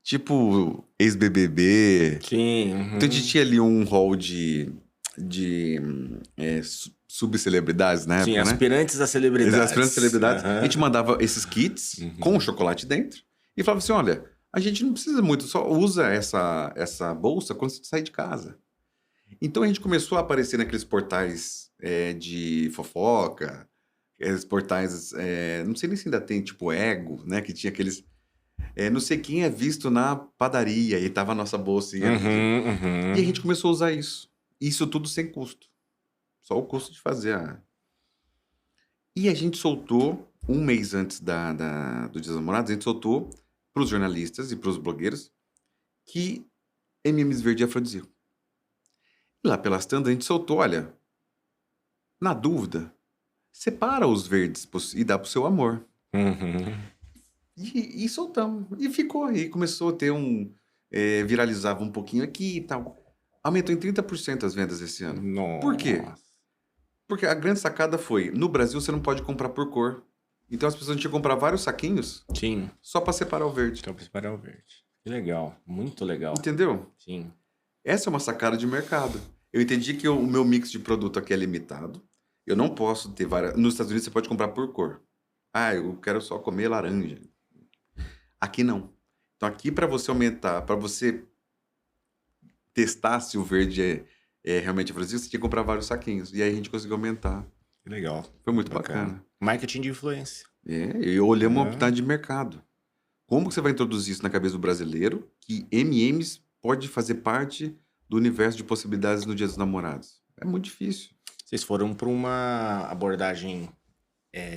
Tipo ex-BBB. Sim. Então a gente tinha ali um hall de subcelebridades na época, Sim, né? aspirantes a celebridades. Aspirantes a celebridades. A gente mandava esses kits com chocolate dentro e falava assim, olha, a gente não precisa muito, só usa essa bolsa quando você sai de casa. Então a gente começou a aparecer naqueles portais de fofoca, aqueles portais, não sei nem se ainda tem, tipo Ego, né? Que tinha aqueles... não sei quem é visto na padaria e tava a nossa bolsa. E a gente começou a usar isso. Isso tudo sem custo. Só o custo de fazer E a gente soltou, um mês antes do Dia dos Namorados, a gente soltou para os jornalistas e para os blogueiros que M&M's verde é afrodisíaco. E lá pelas tandas a gente soltou, olha, na dúvida, separa os verdes e dá pro seu amor. E soltamos. E ficou. E começou a ter viralizava um pouquinho aqui e tal. Aumentou em 30% as vendas esse ano. Nossa. Por quê? Porque a grande sacada foi, no Brasil você não pode comprar por cor. Então as pessoas tinham que comprar vários saquinhos. Sim. Só para separar o verde. Só para separar o verde. Que legal. Muito legal. Entendeu? Sim. Essa é uma sacada de mercado. Eu entendi que o meu mix de produto aqui é limitado. Eu não posso ter várias... Nos Estados Unidos você pode comprar por cor. Eu quero só comer laranja. Aqui não. Então aqui para você aumentar, para você testar se o verde é realmente afrodisíaco, você tinha que comprar vários saquinhos. E aí a gente conseguiu aumentar. Que legal. Foi muito bacana. Marketing de influência. Eu olhei uma oportunidade de mercado. Como que você vai introduzir isso na cabeça do brasileiro que M&M's pode fazer parte do universo de possibilidades no Dia dos Namorados? É muito difícil. Vocês foram para uma abordagem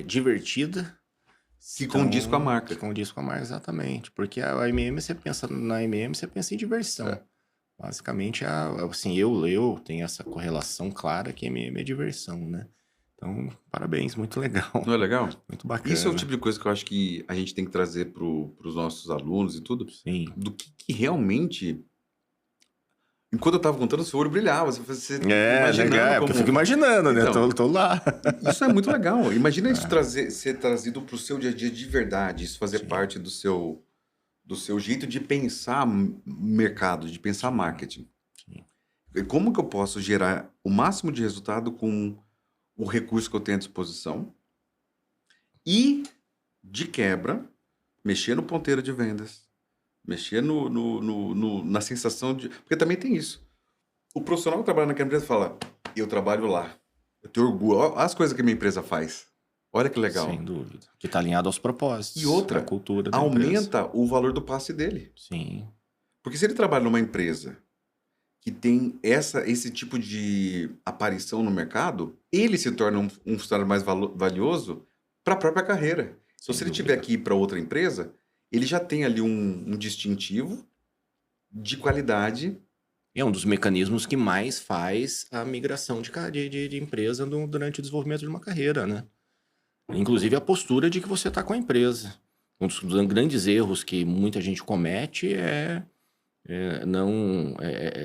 divertida. Que condiz com a marca. Que condiz com a marca, exatamente. Porque a M&M, você pensa na M&M, você pensa em diversão. Basicamente, assim, eu tenho essa correlação clara que M&M é diversão, né? Então, parabéns, muito legal. Não é legal? Muito bacana. Isso é o tipo de coisa que eu acho que a gente tem que trazer para os nossos alunos e tudo. Sim. Do que realmente... Enquanto eu tava contando, o seu olho brilhava. Você legal. Porque eu fico imaginando, né? Então, tô lá. Isso é muito legal. Imagina isso ser trazido pro seu dia a dia de verdade. Isso fazer parte do seu jeito de pensar mercado, de pensar marketing. Sim. Como que eu posso gerar o máximo de resultado com o recurso que eu tenho à disposição? E, de quebra, mexer no ponteiro de vendas. Mexer na sensação de... Porque também tem isso. O profissional que trabalha naquela empresa fala, eu trabalho lá. Eu tenho orgulho. Olha as coisas que a minha empresa faz. Olha que legal. Sem dúvida. Que está alinhado aos propósitos. E outra, a cultura da aumenta empresa. o valor do passe dele. Sim. Porque se ele trabalha numa empresa que tem esse tipo de aparição no mercado, ele se torna um funcionário mais valioso para a própria carreira. Então, se ele tiver aqui para outra empresa, ele já tem ali um distintivo de qualidade. É um dos mecanismos que mais faz a migração de empresa durante o desenvolvimento de uma carreira, né? Inclusive a postura de que você está com a empresa. Um dos grandes erros que muita gente comete não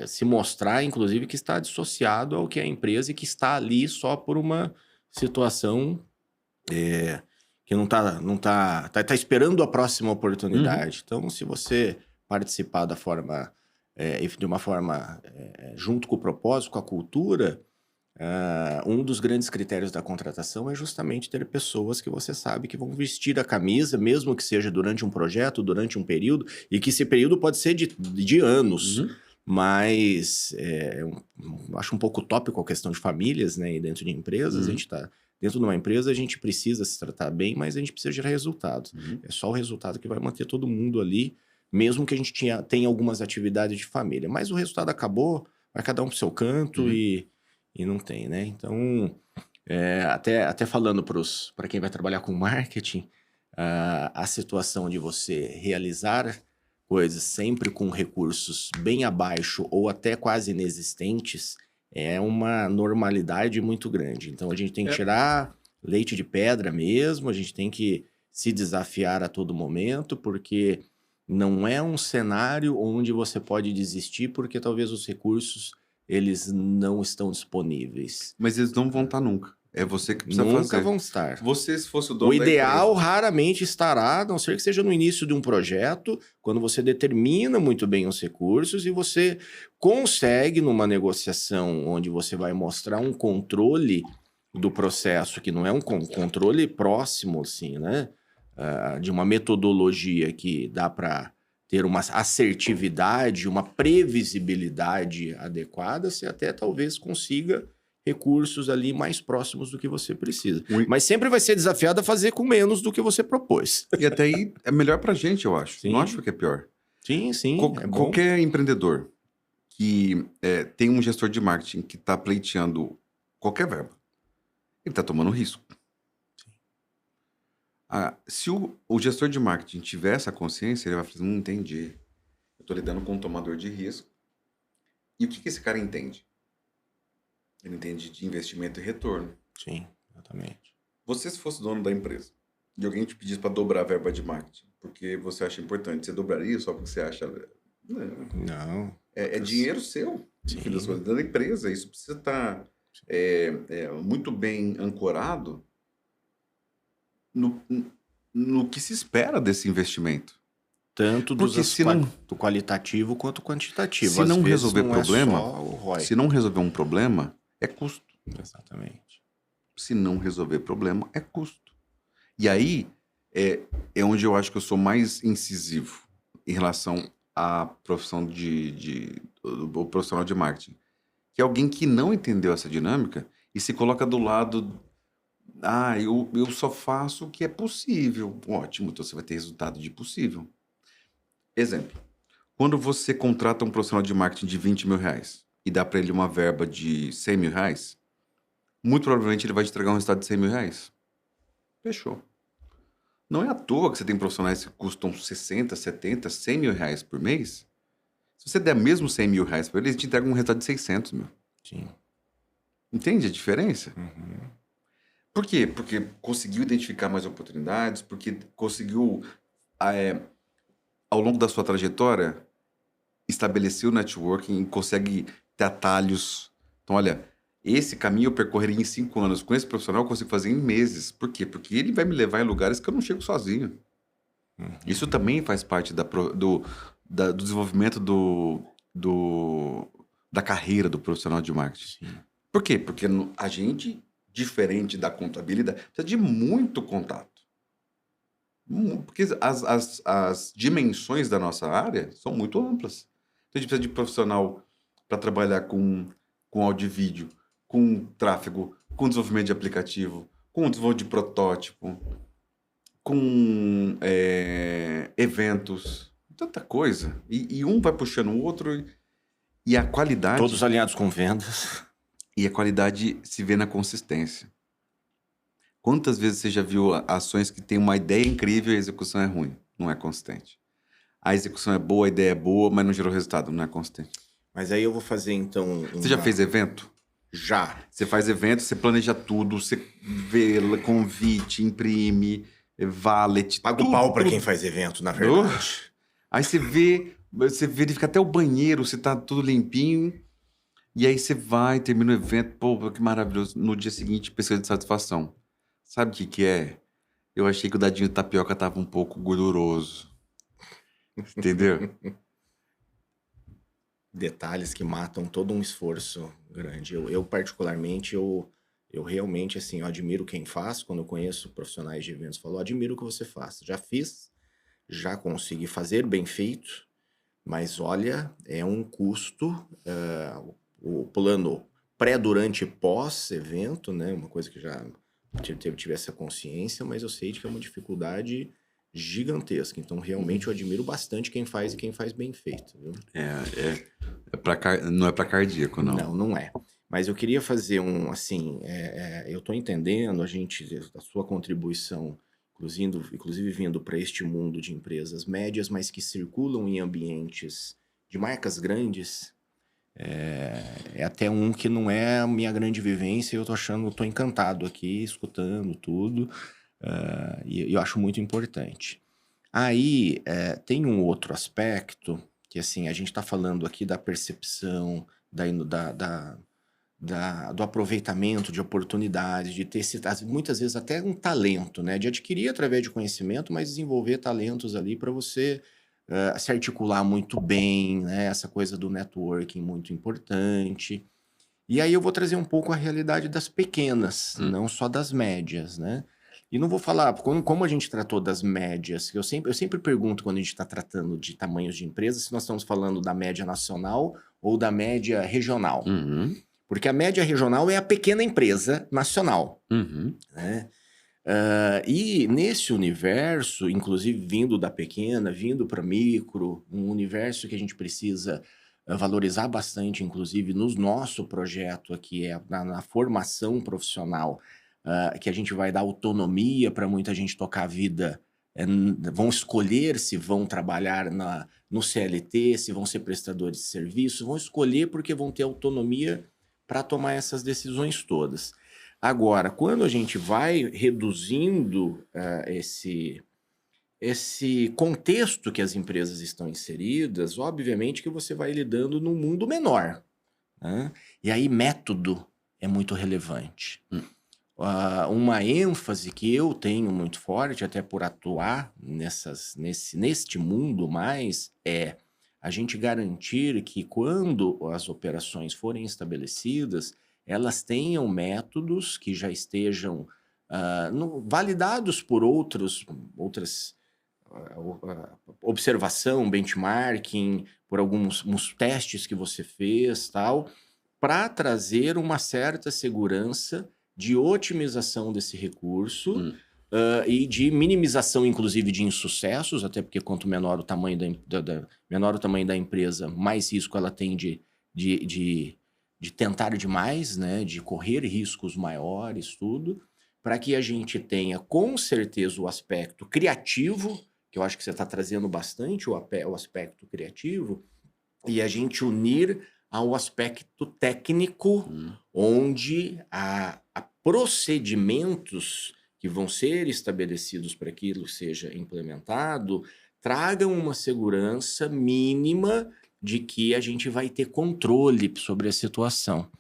se mostrar, inclusive, que está dissociado ao que é a empresa e que está ali só por uma situação que não tá esperando a próxima oportunidade. Então, se você participar de uma forma junto com o propósito, com a cultura, Um dos grandes critérios da contratação é justamente ter pessoas que você sabe que vão vestir a camisa, mesmo que seja durante um projeto, durante um período, e que esse período pode ser de anos. Uhum. Mas acho um pouco utópico a questão de famílias, né? E dentro de empresas, a Uhum. gente está dentro de uma empresa, a gente precisa se tratar bem, mas a gente precisa gerar resultados. Uhum. É só o resultado que vai manter todo mundo ali, mesmo que a gente tenha algumas atividades de família. Mas o resultado acabou, vai cada um pro seu canto Uhum. e não tem, né? Então, até falando para quem vai trabalhar com marketing, a situação de você realizar coisas sempre com recursos bem abaixo ou até quase inexistentes é uma normalidade muito grande. Então, a gente tem que É. tirar leite de pedra mesmo, a gente tem que se desafiar a todo momento, porque não é um cenário onde você pode desistir, porque talvez os recursos eles não estão disponíveis. Mas eles não vão estar nunca. É você que precisa Nunca fazer. vão estar. Você, se fosse o O dono da ideal empresa. raramente estará, a não ser que seja no início de um projeto, quando você determina muito bem os recursos e você consegue, numa negociação onde você vai mostrar um controle do processo, que não é um controle próximo, assim, né? De uma metodologia que dá para ter uma assertividade, uma previsibilidade adequada, você até talvez consiga recursos ali mais próximos do que você precisa. Mas sempre vai ser desafiado a fazer com menos do que você propôs. E até aí é melhor pra gente, eu acho. Sim. Não acho que é pior. Sim, é bom. Qualquer empreendedor que tem um gestor de marketing que está pleiteando qualquer verba, ele está tomando risco. Se o gestor de marketing tiver essa consciência, ele vai falar, não entendi. Eu estou lidando com um tomador de risco. E o que esse cara entende? Ele entende de investimento e retorno. Sim, exatamente. Você, se fosse dono da empresa e alguém te pedisse para dobrar a verba de marketing, porque você acha importante, você dobraria só porque você acha... Não. É dinheiro seu, no fim das contas, da empresa. Isso precisa estar muito bem ancorado no que se espera desse investimento. Tanto Porque do qualitativo quanto quantitativo. Se Às não vezes resolver não problema, é só o ROI. se não resolver um problema, é custo. Exatamente. Se não resolver problema, é custo. E aí é onde eu acho que eu sou mais incisivo em relação à profissão do profissional de marketing. Que é alguém que não entendeu essa dinâmica e se coloca do lado... eu só faço o que é possível. Ótimo, então você vai ter resultado de possível. Exemplo. Quando você contrata um profissional de marketing de 20 mil reais e dá para ele uma verba de 100 mil reais, muito provavelmente ele vai te entregar um resultado de 100 mil reais. Fechou. Não é à toa que você tem profissionais que custam 60, 70, 100 mil reais por mês. Se você der mesmo 100 mil reais para ele, ele te entrega um resultado de 600 mil. Sim. Entende a diferença? Uhum. Por quê? Porque conseguiu identificar mais oportunidades, porque conseguiu, ao longo da sua trajetória, estabelecer o networking e consegue ter atalhos. Então, olha, esse caminho eu percorreria em 5 anos. Com esse profissional eu consigo fazer em meses. Por quê? Porque ele vai me levar em lugares que eu não chego sozinho. Uhum. Isso também faz parte do desenvolvimento da carreira do profissional de marketing. Sim. Por quê? Porque a gente, diferente da contabilidade, precisa de muito contato. Porque as dimensões da nossa área são muito amplas. Então, a gente precisa de profissional para trabalhar com áudio e vídeo, com tráfego, com desenvolvimento de aplicativo, com desenvolvimento de protótipo, com eventos, tanta coisa. E um vai puxando o outro e a qualidade... Todos alinhados com vendas. E a qualidade se vê na consistência. Quantas vezes você já viu ações que tem uma ideia incrível e a execução é ruim? Não é consistente. A execução é boa, a ideia é boa, mas não gerou resultado, não é consistente. Mas aí eu vou fazer, então... Você já fez evento? Já. Você faz evento, você planeja tudo, você vê convite, imprime, valet... Paga o pau pra quem faz evento, na verdade. Aí você verifica até o banheiro, se tá tudo limpinho... E aí você vai, termina o evento, pô, que maravilhoso. No dia seguinte, pesquisa de satisfação. Sabe o que é? Eu achei que o dadinho de tapioca tava um pouco gorduroso. Entendeu? detalhes que matam todo um esforço grande. Eu particularmente, eu realmente, assim, eu admiro quem faz. Quando eu conheço profissionais de eventos, falo, admiro o que você faz. Já fiz, já consegui fazer bem feito, mas olha, é um custo, o plano pré, durante e pós-evento, né? Uma coisa que já tive essa consciência, mas eu sei que é uma dificuldade gigantesca. Então, realmente, eu admiro bastante quem faz e quem faz bem feito, viu? Não é para cardíaco, não. Não, não é. Mas eu queria fazer assim, eu estou entendendo a sua contribuição, inclusive vindo para este mundo de empresas médias, mas que circulam em ambientes de marcas grandes. É até um que não é a minha grande vivência, eu estou encantado aqui, escutando tudo, e eu acho muito importante. Aí, tem um outro aspecto, que assim, a gente está falando aqui da percepção, do aproveitamento de oportunidades, de ter muitas vezes até um talento, né? De adquirir através de conhecimento, mas desenvolver talentos ali para você se articular muito bem, né? Essa coisa do networking muito importante. E aí eu vou trazer um pouco a realidade das pequenas, não só das médias, né? E não vou falar, como a gente tratou das médias, eu sempre pergunto quando a gente está tratando de tamanhos de empresas, se nós estamos falando da média nacional ou da média regional. Porque a média regional é a pequena empresa nacional, né? E nesse universo, inclusive vindo da pequena, vindo para micro, um universo que a gente precisa valorizar bastante, inclusive no nosso projeto aqui, na formação profissional, que a gente vai dar autonomia para muita gente tocar a vida, vão escolher se vão trabalhar no CLT, se vão ser prestadores de serviço, vão escolher porque vão ter autonomia para tomar essas decisões todas. Agora, quando a gente vai reduzindo esse contexto que as empresas estão inseridas, obviamente que você vai lidando num mundo menor, né? E aí método é muito relevante. Uma ênfase que eu tenho muito forte, até por atuar neste mundo mais, é a gente garantir que quando as operações forem estabelecidas, elas tenham métodos que já estejam validados por outras observação, benchmarking, por alguns testes que você fez, tal, para trazer uma certa segurança de otimização desse recurso e de minimização, inclusive, de insucessos, até porque quanto menor o tamanho da empresa, mais risco ela tem de tentar demais, né, de correr riscos maiores, tudo, para que a gente tenha, com certeza, o aspecto criativo, que eu acho que você está trazendo bastante o aspecto criativo, e a gente unir ao aspecto técnico, onde há procedimentos que vão ser estabelecidos para que aquilo seja implementado, tragam uma segurança mínima de que a gente vai ter controle sobre a situação.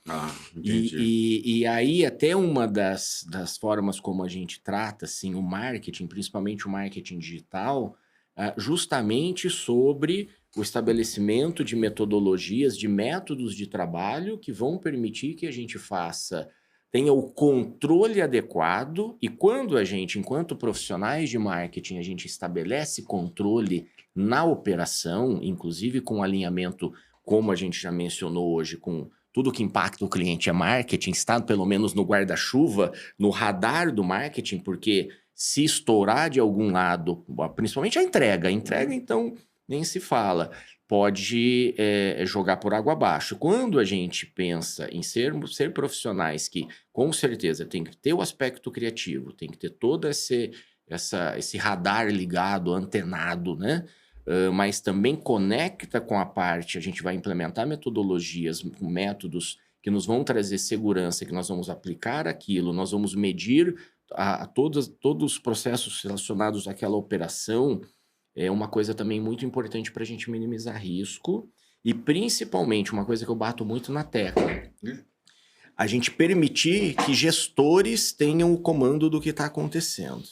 Entendi. E aí, até uma das formas como a gente trata assim, o marketing, principalmente o marketing digital, justamente sobre o estabelecimento de metodologias, de métodos de trabalho que vão permitir que a gente tenha o controle adequado, e quando a gente, enquanto profissionais de marketing, a gente estabelece controle na operação, inclusive com alinhamento, como a gente já mencionou hoje, com tudo que impacta o cliente é marketing, está pelo menos no guarda-chuva, no radar do marketing, porque se estourar de algum lado, principalmente a entrega, então nem se fala, pode jogar por água abaixo. Quando a gente pensa em ser profissionais que, com certeza, tem que ter o aspecto criativo, tem que ter todo esse radar ligado, antenado, né? Mas também conecta com a parte, a gente vai implementar metodologias, métodos que nos vão trazer segurança, que nós vamos aplicar aquilo, nós vamos medir todos os processos relacionados àquela operação, é uma coisa também muito importante para a gente minimizar risco e, principalmente, uma coisa que eu bato muito na tecla, a gente permitir que gestores tenham o comando do que está acontecendo.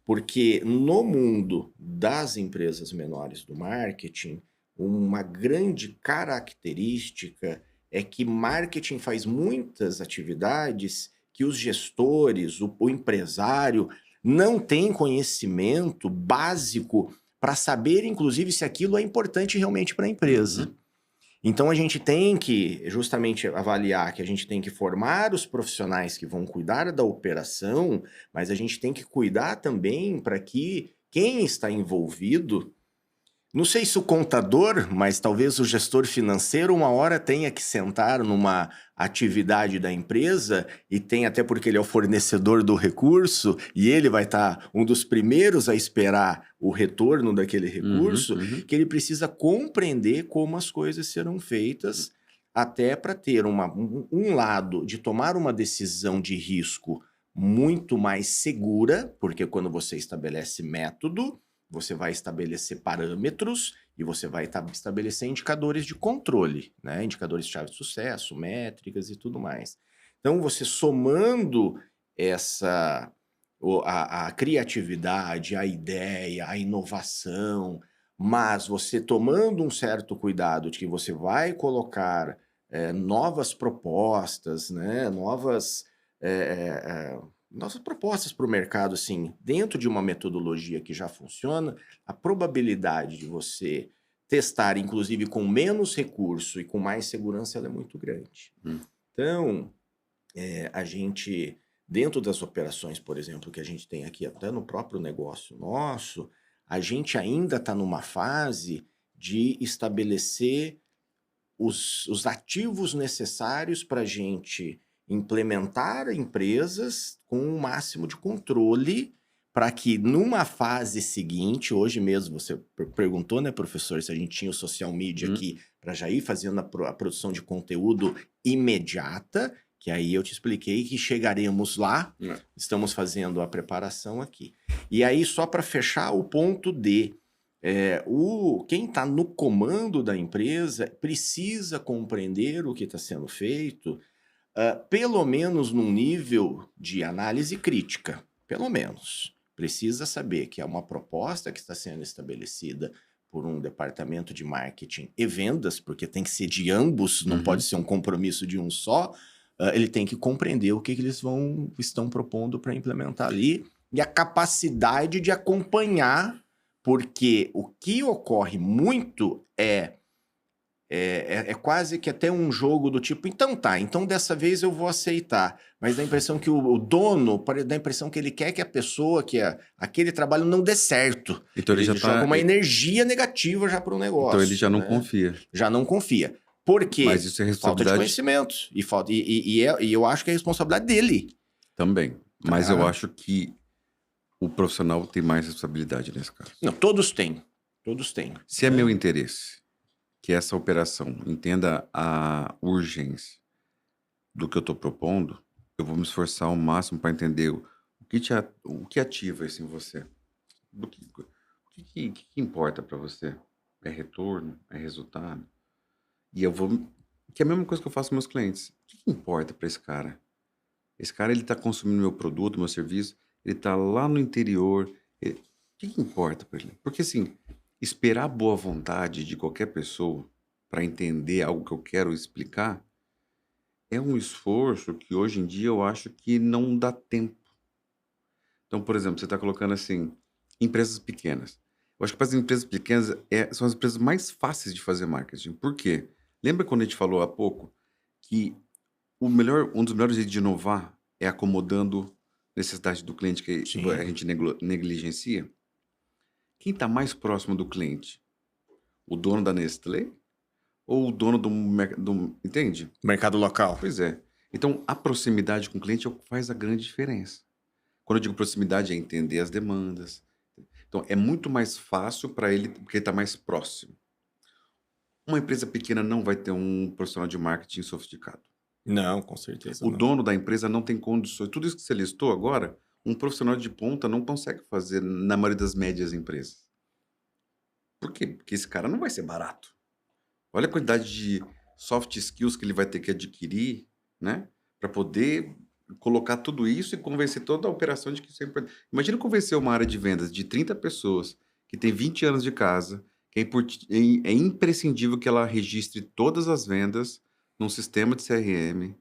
Porque no mundo das empresas menores do marketing, uma grande característica é que marketing faz muitas atividades que os gestores, o empresário, não têm conhecimento básico para saber, inclusive, se aquilo é importante realmente para a empresa. Uhum. Então a gente tem que justamente avaliar que a gente tem que formar os profissionais que vão cuidar da operação, mas a gente tem que cuidar também para que quem está envolvido, não sei se o contador, mas talvez o gestor financeiro, uma hora tenha que sentar numa atividade da empresa e tem até porque ele é o fornecedor do recurso e ele vai estar um dos primeiros a esperar o retorno daquele recurso, Uhum. que ele precisa compreender como as coisas serão feitas, até para ter um lado de tomar uma decisão de risco muito mais segura, porque quando você estabelece método, você vai estabelecer parâmetros e você vai estabelecer indicadores de controle, né? Indicadores-chave de sucesso, métricas e tudo mais. Então, você somando a criatividade, a ideia, a inovação, mas você tomando um certo cuidado de que você vai colocar novas propostas, né? Novas propostas para o mercado, assim, dentro de uma metodologia que já funciona, a probabilidade de você testar, inclusive com menos recurso e com mais segurança, ela é muito grande. Hum. Então, a gente, dentro das operações, por exemplo, que a gente tem aqui, até no próprio negócio nosso, a gente ainda está numa fase de estabelecer os ativos necessários para a gente implementar empresas com o máximo de controle para que numa fase seguinte, hoje mesmo você perguntou, né, professor, se a gente tinha o social media aqui para já ir fazendo a produção de conteúdo imediata, que aí eu te expliquei que chegaremos lá, estamos fazendo a preparação aqui. E aí, só para fechar o ponto quem está no comando da empresa precisa compreender o que está sendo feito, pelo menos num nível de análise crítica, pelo menos. Precisa saber que é uma proposta que está sendo estabelecida por um departamento de marketing e vendas, porque tem que ser de ambos, não pode ser um compromisso de um só. Ele tem que compreender o que eles estão propondo para implementar ali e a capacidade de acompanhar, porque o que ocorre muito é quase que até um jogo do tipo, então dessa vez eu vou aceitar. Mas dá a impressão que o dono, dá a impressão que ele quer que a pessoa, aquele trabalho não dê certo. Então ele já joga uma energia negativa já para o negócio. Então ele já não confia. Já não confia. Por quê? Mas isso é Falta de conhecimento. E eu acho que é responsabilidade dele. Também. Mas eu acho que o profissional tem mais responsabilidade nesse caso. Não, todos têm. Todos têm. Se é meu interesse que essa operação entenda a urgência do que eu estou propondo, eu vou me esforçar ao máximo para entender o que ativa isso em você. O que importa para você? É retorno? É resultado? E eu vou... Que é a mesma coisa que eu faço com meus clientes. O que importa para esse cara? Esse cara, ele está consumindo meu produto, meu serviço, ele está lá no interior. O que importa para ele? Porque, assim, esperar a boa vontade de qualquer pessoa para entender algo que eu quero explicar é um esforço que hoje em dia eu acho que não dá tempo. Então, por exemplo, você está colocando assim, empresas pequenas. Eu acho que para as empresas pequenas são as empresas mais fáceis de fazer marketing. Por quê? Lembra quando a gente falou há pouco que um dos melhores jeitos de inovar é acomodando a necessidade do cliente que a gente negligencia? Quem está mais próximo do cliente? O dono da Nestlé? Ou o dono do entende? Mercado local. Pois é. Então, a proximidade com o cliente é o que faz a grande diferença. Quando eu digo proximidade, é entender as demandas. Então, é muito mais fácil para ele, porque ele está mais próximo. Uma empresa pequena não vai ter um profissional de marketing sofisticado. Não, com certeza O dono da empresa não tem condições. Tudo isso que você listou agora, um profissional de ponta não consegue fazer na maioria das médias empresas. Por quê? Porque esse cara não vai ser barato. Olha a quantidade de soft skills que ele vai ter que adquirir, né? Para poder colocar tudo isso e convencer toda a operação de que isso é importante. Imagina convencer uma área de vendas de 30 pessoas, que tem 20 anos de casa, que é imprescindível que ela registre todas as vendas num sistema de CRM.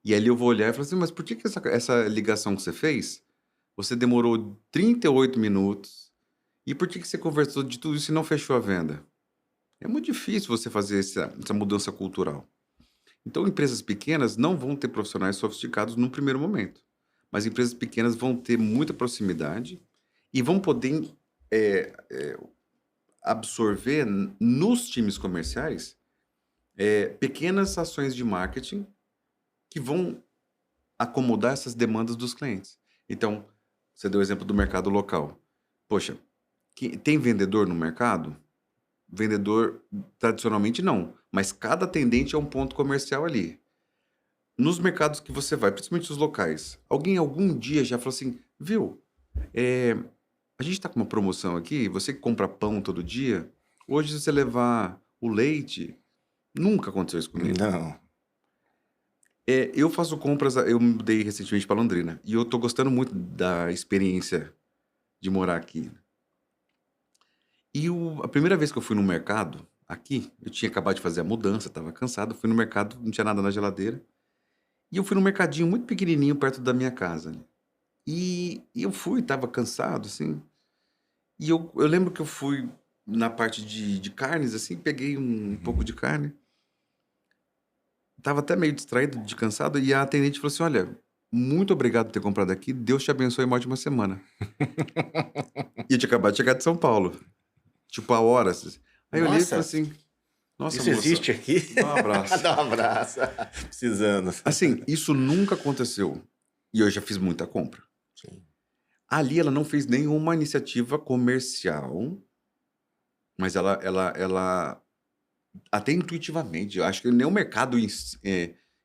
E ali eu vou olhar e falar assim, mas por que essa ligação que você fez, você demorou 38 minutos? E por que você conversou de tudo isso e não fechou a venda? É muito difícil você fazer essa mudança cultural. Então, empresas pequenas não vão ter profissionais sofisticados no primeiro momento. Mas empresas pequenas vão ter muita proximidade e vão poder absorver nos times comerciais pequenas ações de marketing que vão acomodar essas demandas dos clientes. Então, você deu o exemplo do mercado local. Poxa, tem vendedor no mercado? Vendedor, tradicionalmente, não. Mas cada atendente é um ponto comercial ali. Nos mercados que você vai, principalmente os locais, alguém algum dia já falou assim, viu, a gente está com uma promoção aqui, você que compra pão todo dia, hoje se você levar o leite, nunca aconteceu isso comigo. Não. Eu faço compras, eu mudei recentemente para Londrina, e eu tô gostando muito da experiência de morar aqui. E a primeira vez que eu fui no mercado, aqui, eu tinha acabado de fazer a mudança, estava cansado, fui no mercado, não tinha nada na geladeira. E eu fui num mercadinho muito pequenininho perto da minha casa, né? E eu fui, estava cansado, assim. E eu lembro que eu fui na parte de carnes, assim, peguei um pouco de carne. Tava até meio distraído, de cansado, e a atendente falou assim: olha, muito obrigado por ter comprado aqui, Deus te abençoe, uma ótima semana. E eu tinha acabado de chegar de São Paulo, tipo, há horas. Aí eu olhei e falei Nossa, assim: nossa, isso moça, existe aqui? dá um abraço. Dá um abraço. Precisando. Assim, isso nunca aconteceu. E eu já fiz muita compra. Sim. Ali ela não fez nenhuma iniciativa comercial, mas ela até intuitivamente, eu acho que nem o mercado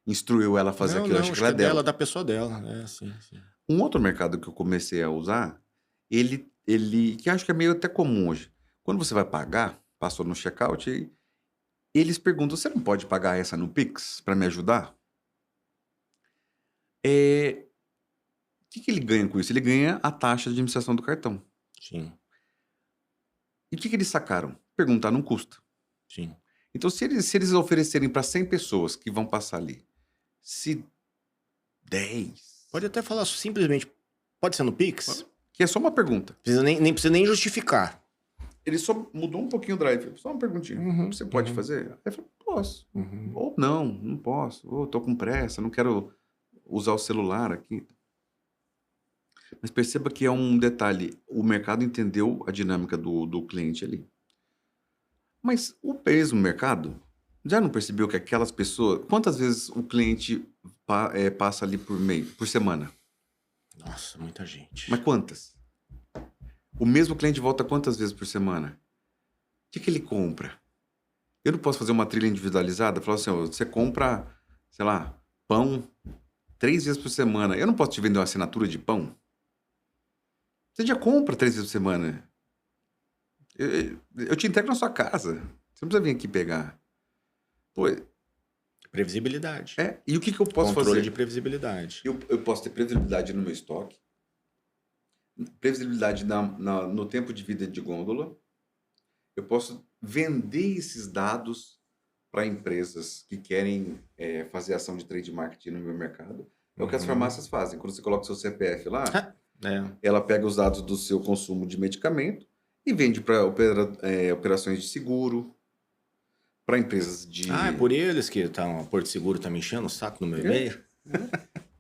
instruiu ela a fazer Não, aquilo, eu não, acho que acho ela que é é dela, dela. da pessoa dela. É, sim, sim. Um outro mercado que eu comecei a usar, que eu acho que é meio até comum hoje. Quando você vai pagar, passou no checkout, e eles perguntam, você não pode pagar essa no Pix para me ajudar? O que ele ganha com isso? Ele ganha a taxa de administração do cartão. Sim, E o que eles sacaram? Perguntar não custa. sim. Então, se eles oferecerem para 100 pessoas que vão passar ali, se 10, Pode até falar simplesmente, pode ser no Pix? que é só uma pergunta. Nem precisa nem justificar. Ele só mudou um pouquinho o drive. Só uma perguntinha. Uhum, Você pode uhum. fazer? Aí eu falei, posso. Uhum. Ou não posso. Ou tô com pressa, não quero usar o celular aqui. Mas perceba que é um detalhe. O mercado entendeu a dinâmica do cliente ali. Mas o peso no mercado já não percebeu que aquelas pessoas... Quantas vezes o cliente passa ali por semana? Nossa, muita gente. Mas quantas? O mesmo cliente volta quantas vezes por semana? O que ele compra? Eu não posso fazer uma trilha individualizada? Falar assim, ó, você compra, sei lá, pão 3 vezes por semana. Eu não posso te vender uma assinatura de pão? Você já compra 3 vezes por semana. Eu te entrego na sua casa. Você não precisa vir aqui pegar. Pô, Previsibilidade. e o que eu posso Controle fazer? de previsibilidade. Eu posso ter previsibilidade no meu estoque, previsibilidade no tempo de vida de gôndola. Eu posso vender esses dados para empresas que querem fazer ação de trade marketing no meu mercado. É o que as farmácias fazem. Quando você coloca o seu CPF lá, ela pega os dados do seu consumo de medicamento e vende para operações de seguro, para empresas de... Ah, é por eles que a Porto Seguro tá me enchendo o saco no meu e-mail?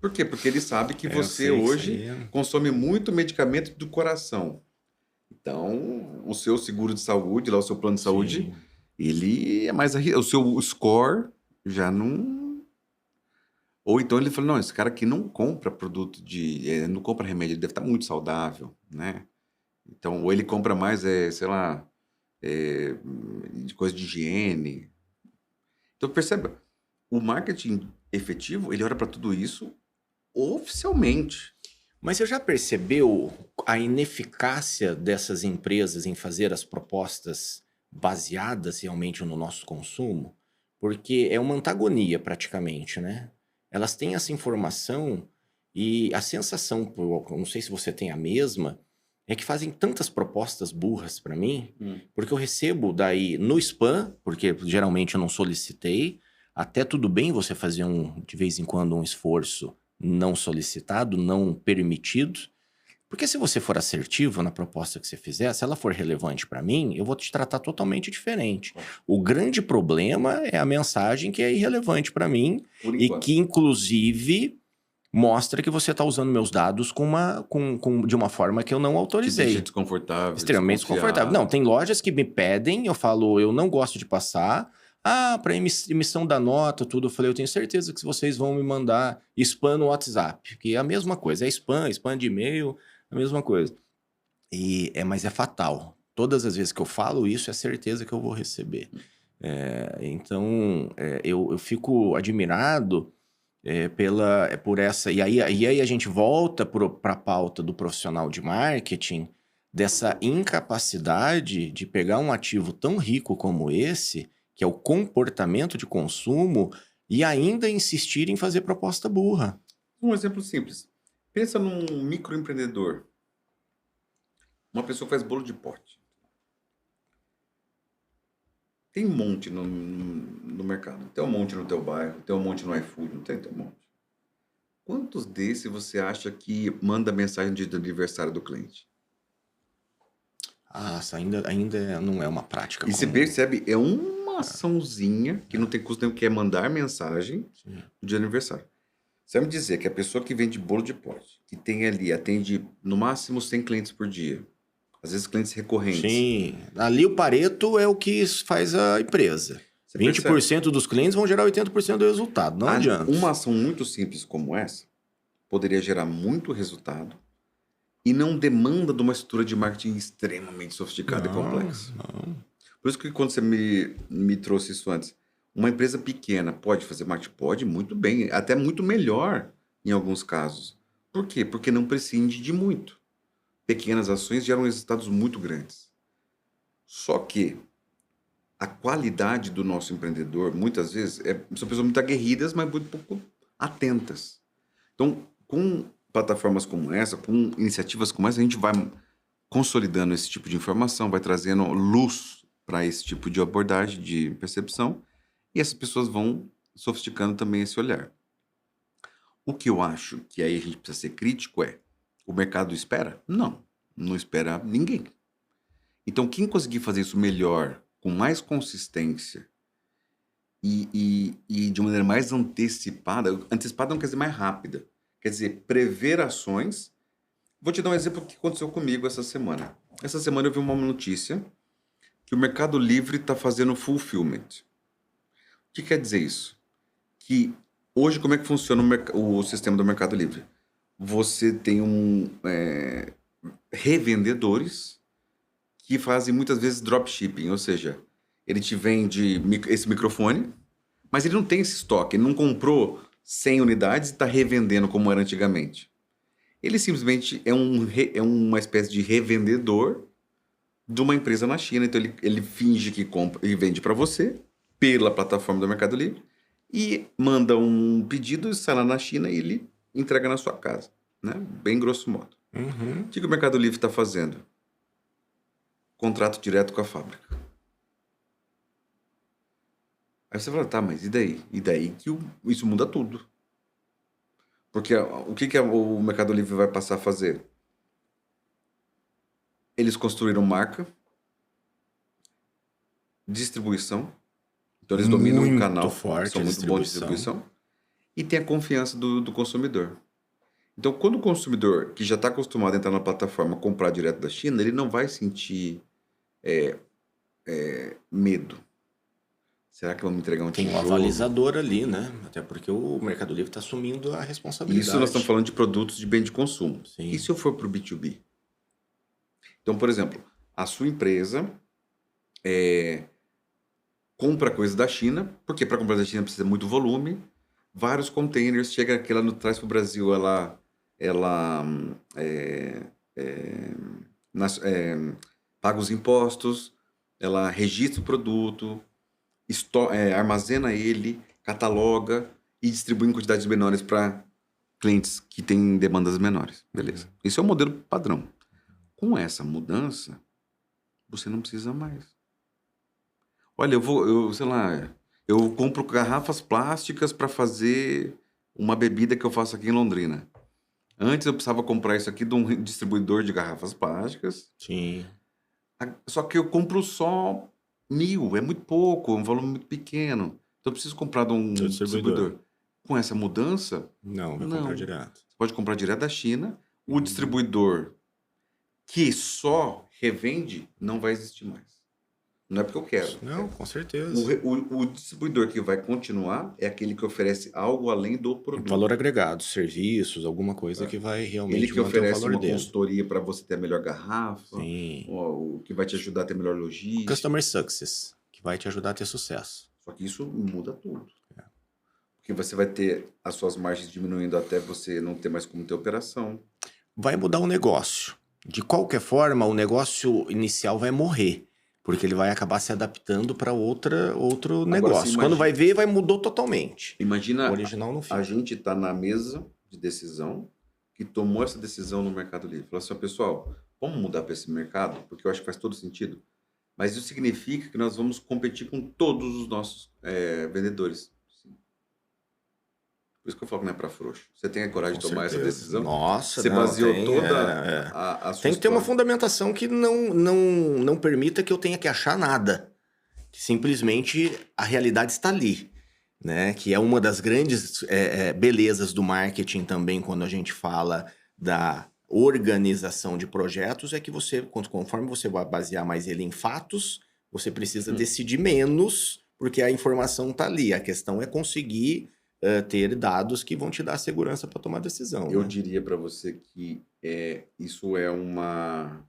Por quê? Porque ele sabe que Eu você sei que hoje isso aí consome muito medicamento do coração. Então, o seu seguro de saúde, lá o seu plano de saúde, Sim. ele é mais... O seu score já não... Ou então ele fala, não, esse cara aqui não compra produto não compra remédio, ele deve estar muito saudável, né? Então, ou ele compra mais, sei lá, de coisa de higiene. Então, perceba, o marketing efetivo, ele olha para tudo isso oficialmente. Mas você já percebeu a ineficácia dessas empresas em fazer as propostas baseadas realmente no nosso consumo? Porque é uma antagonia praticamente, né? Elas têm essa informação e a sensação, não sei se você tem a mesma, é que fazem tantas propostas burras para mim, porque eu recebo daí no spam, porque geralmente eu não solicitei, até tudo bem você fazer de vez em quando um esforço não solicitado, não permitido, porque se você for assertivo na proposta que você fizer, se ela for relevante para mim, eu vou te tratar totalmente diferente. O grande problema é a mensagem que é irrelevante para mim e que, inclusive, mostra que você está usando meus dados de uma forma que eu não Te autorizei. deixa desconfortável, Extremamente desconfortável. Não, tem lojas que me pedem, eu falo, eu não gosto de passar. Para emissão da nota, tudo. Eu falei, eu tenho certeza que vocês vão me mandar spam no WhatsApp, que é a mesma coisa. É spam de e-mail, a mesma coisa. Mas é fatal. Todas as vezes que eu falo isso, é certeza que eu vou receber. Então, eu fico admirado por essa... E aí a gente volta para a pauta do profissional de marketing, dessa incapacidade de pegar um ativo tão rico como esse, que é o comportamento de consumo, e ainda insistir em fazer proposta burra. Um exemplo simples. Pensa num microempreendedor. Uma pessoa que faz bolo de pote. Tem um monte no mercado. Tem um monte no teu bairro. Tem um monte no iFood. Não tem um monte. Quantos desses você acha que manda mensagem de aniversário do cliente? Ainda não é uma prática E comum. você percebe, é uma açãozinha que não tem custo nenhum, que é mandar mensagem de aniversário. Você vai me dizer que a pessoa que vende bolo de pote, que tem ali, atende no máximo 100 clientes por dia, às vezes clientes recorrentes. Sim, ali o Pareto é o que faz a empresa. Você 20% percebe? dos clientes vão gerar 80% do resultado, não adianta. Uma ação muito simples como essa poderia gerar muito resultado e não demanda de uma estrutura de marketing extremamente sofisticada e complexa. Não. Por isso que quando você me trouxe isso antes, uma empresa pequena pode fazer marketing? Pode, muito bem, até muito melhor em alguns casos. Por quê? Porque não prescinde de muito. Pequenas ações geram resultados muito grandes. Só que a qualidade do nosso empreendedor, muitas vezes, são pessoas muito aguerridas, mas muito pouco atentas. Então, com plataformas como essa, com iniciativas como essa, a gente vai consolidando esse tipo de informação, vai trazendo luz para esse tipo de abordagem, de percepção, e essas pessoas vão sofisticando também esse olhar. O que eu acho que aí a gente precisa ser crítico o mercado espera? Não espera ninguém. Então, quem conseguir fazer isso melhor, com mais consistência e de maneira mais antecipada não quer dizer mais rápida, quer dizer, prever ações. Vou te dar um exemplo que aconteceu comigo essa semana. Essa semana eu vi uma notícia que o Mercado Livre está fazendo fulfillment. O que quer dizer isso? Que hoje, como é que funciona o sistema do Mercado Livre? Você tem revendedores que fazem muitas vezes dropshipping, ou seja, ele te vende esse microfone, mas ele não tem esse estoque, ele não comprou 100 unidades e está revendendo como era antigamente. Ele simplesmente é uma espécie de revendedor de uma empresa na China. Então ele finge que compra e vende para você pela plataforma do Mercado Livre e manda um pedido, sai lá na China e ele entrega na sua casa, né? Bem grosso modo. Uhum. O que o Mercado Livre está fazendo? Contrato direto com a fábrica. Aí você fala, tá, mas e daí? E daí que isso muda tudo. Porque o que o Mercado Livre vai passar a fazer? Eles construíram marca, distribuição. Então eles dominam o canal, forte são muito bons de distribuição. E tem a confiança do consumidor. Então, quando o consumidor, que já está acostumado a entrar na plataforma, comprar direto da China, ele não vai sentir medo. Será que vão me entregar um Tem um tijolo? avalizador ali, né? Até porque o Mercado Livre está assumindo a responsabilidade. Isso nós estamos falando de produtos de bem de consumo. Sim. E se eu for para o B2B? Então, por exemplo, a sua empresa compra coisas da China, porque para comprar da China precisa muito volume, vários containers, chega aqui lá traz para o Brasil, ela paga os impostos, ela registra o produto, armazena ele, cataloga e distribui em quantidades menores para clientes que têm demandas menores. Beleza. Esse é o modelo padrão. Com essa mudança, você não precisa mais. Olha, sei lá, eu compro garrafas plásticas para fazer uma bebida que eu faço aqui em Londrina. Antes eu precisava comprar isso aqui de um distribuidor de garrafas plásticas. Sim. Só que eu compro só 1.000, é muito pouco, é um valor muito pequeno. Então eu preciso comprar de um Do distribuidor. distribuidor. Com essa mudança, Não, vai comprar não. direto. Você pode comprar direto da China. O distribuidor que só revende não vai existir mais. Não é porque eu quero. Não, com certeza. O distribuidor que vai continuar é aquele que oferece algo além do produto. Valor agregado, serviços, alguma coisa que vai Ele realmente que manter o oferece valor uma dele. consultoria para você ter a melhor garrafa, Sim. o que vai te ajudar a ter melhor logística. Customer Success, que vai te ajudar a ter sucesso. Só que isso muda tudo. Porque você vai ter as suas margens diminuindo até você não ter mais como ter operação. Vai mudar o negócio. De qualquer forma, o negócio inicial vai morrer, porque ele vai acabar se adaptando para outro negócio. Quando vai ver, mudou totalmente. Imagina O original não fica. a gente tá na mesa de decisão que tomou essa decisão no Mercado Livre. Falou assim, ó, pessoal, vamos mudar para esse mercado? Porque eu acho que faz todo sentido. Mas isso significa que nós vamos competir com todos os nossos vendedores. Por isso que eu falo que não é para frouxo. Você tem a coragem de tomar essa decisão? Nossa, você não, baseou tem, toda a sua tem que ter uma história. fundamentação que não permita que eu tenha que achar nada. Que simplesmente a realidade está ali. Né? Que é uma das grandes belezas do marketing também, quando a gente fala da organização de projetos, é que você, conforme você vai basear mais ele em fatos, você precisa decidir menos, porque a informação está ali. A questão é conseguir ter dados que vão te dar segurança para tomar decisão. Eu né? diria para você que isso é uma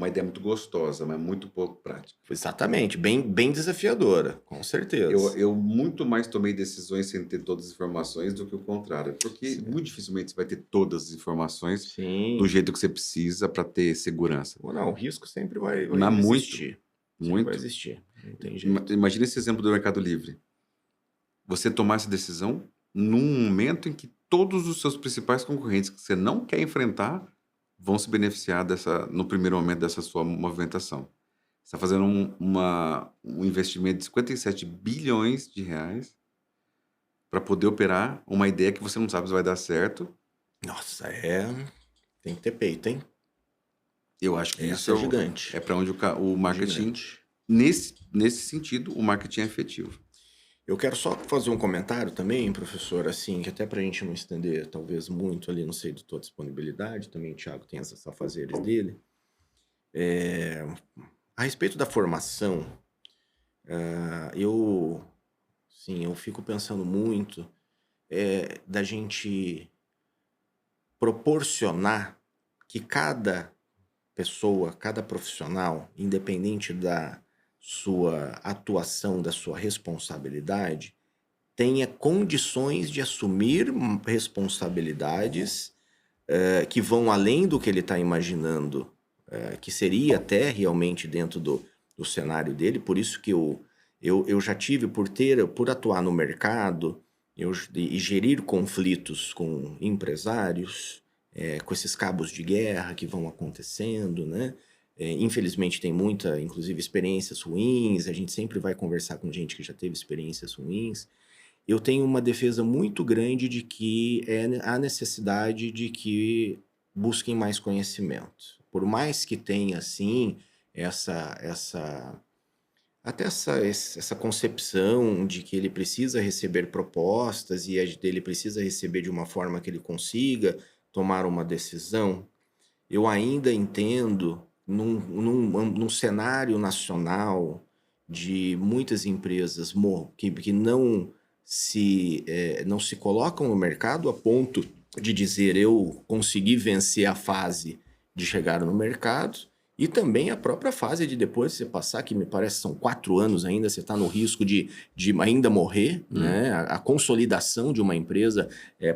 ideia muito gostosa, mas muito pouco prática. Exatamente, bem desafiadora, com certeza. Eu muito mais tomei decisões sem ter todas as informações do que o contrário, porque muito dificilmente você vai ter todas as informações do jeito que você precisa para ter segurança. Não, o risco sempre vai Mas existir. Muito. Vai existir, não tem jeito. Imagina esse exemplo do Mercado Livre. Você tomar essa decisão num momento em que todos os seus principais concorrentes que você não quer enfrentar vão se beneficiar no primeiro momento dessa sua movimentação. Você está fazendo um investimento de 57 bilhões de reais para poder operar uma ideia que você não sabe se vai dar certo. Nossa, tem que ter peito, hein? Eu acho que isso é gigante. É para onde o marketing, nesse sentido, o marketing é efetivo. Eu quero só fazer um comentário também, professor, assim, que até para a gente não estender talvez muito ali, não sei de tua disponibilidade, também o Thiago tem esses afazeres dele. A respeito da formação, eu fico pensando muito da gente proporcionar que cada pessoa, cada profissional, independente da sua atuação, da sua responsabilidade, tenha condições de assumir responsabilidades que vão além do que ele está imaginando, que seria até realmente dentro do cenário dele. Por isso que eu já tive, por atuar no mercado e gerir conflitos com empresários, com esses cabos de guerra que vão acontecendo, né? Infelizmente tem muita, inclusive, experiências ruins, a gente sempre vai conversar com gente que já teve experiências ruins. Eu tenho uma defesa muito grande de que há necessidade de que busquem mais conhecimento. Por mais que tenha, assim, essa concepção de que ele precisa receber propostas e ele precisa receber de uma forma que ele consiga tomar uma decisão, eu ainda entendo, num cenário nacional de muitas empresas que não se colocam no mercado a ponto de dizer eu consegui vencer a fase de chegar no mercado, e também a própria fase de depois você passar, que me parece que são 4 anos ainda, você está no risco de ainda morrer, né? A consolidação de uma empresa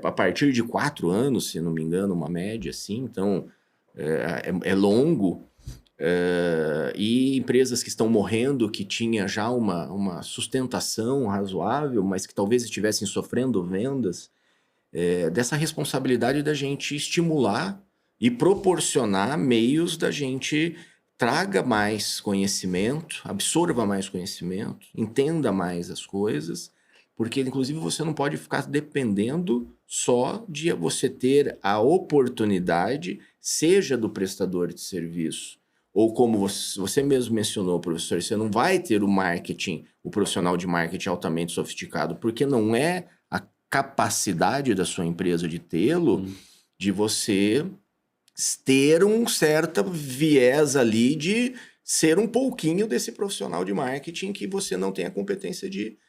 a partir de 4 anos, se não me engano, uma média assim, então é longo. E empresas que estão morrendo, que tinha já uma sustentação razoável, mas que talvez estivessem sofrendo vendas, dessa responsabilidade da gente estimular e proporcionar meios da gente traga mais conhecimento, absorva mais conhecimento, entenda mais as coisas, porque inclusive você não pode ficar dependendo só de você ter a oportunidade, seja do prestador de serviço, ou como você mesmo mencionou, professor, você não vai ter o marketing, o profissional de marketing altamente sofisticado, porque não é a capacidade da sua empresa de tê-lo, de você ter um certo viés ali de ser um pouquinho desse profissional de marketing que você não tem a competência de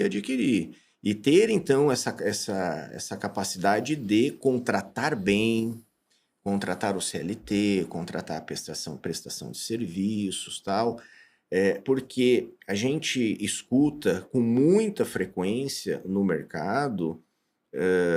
adquirir. E ter, então, essa capacidade de contratar bem, contratar o CLT, contratar a prestação de serviços, tal, porque a gente escuta com muita frequência no mercado,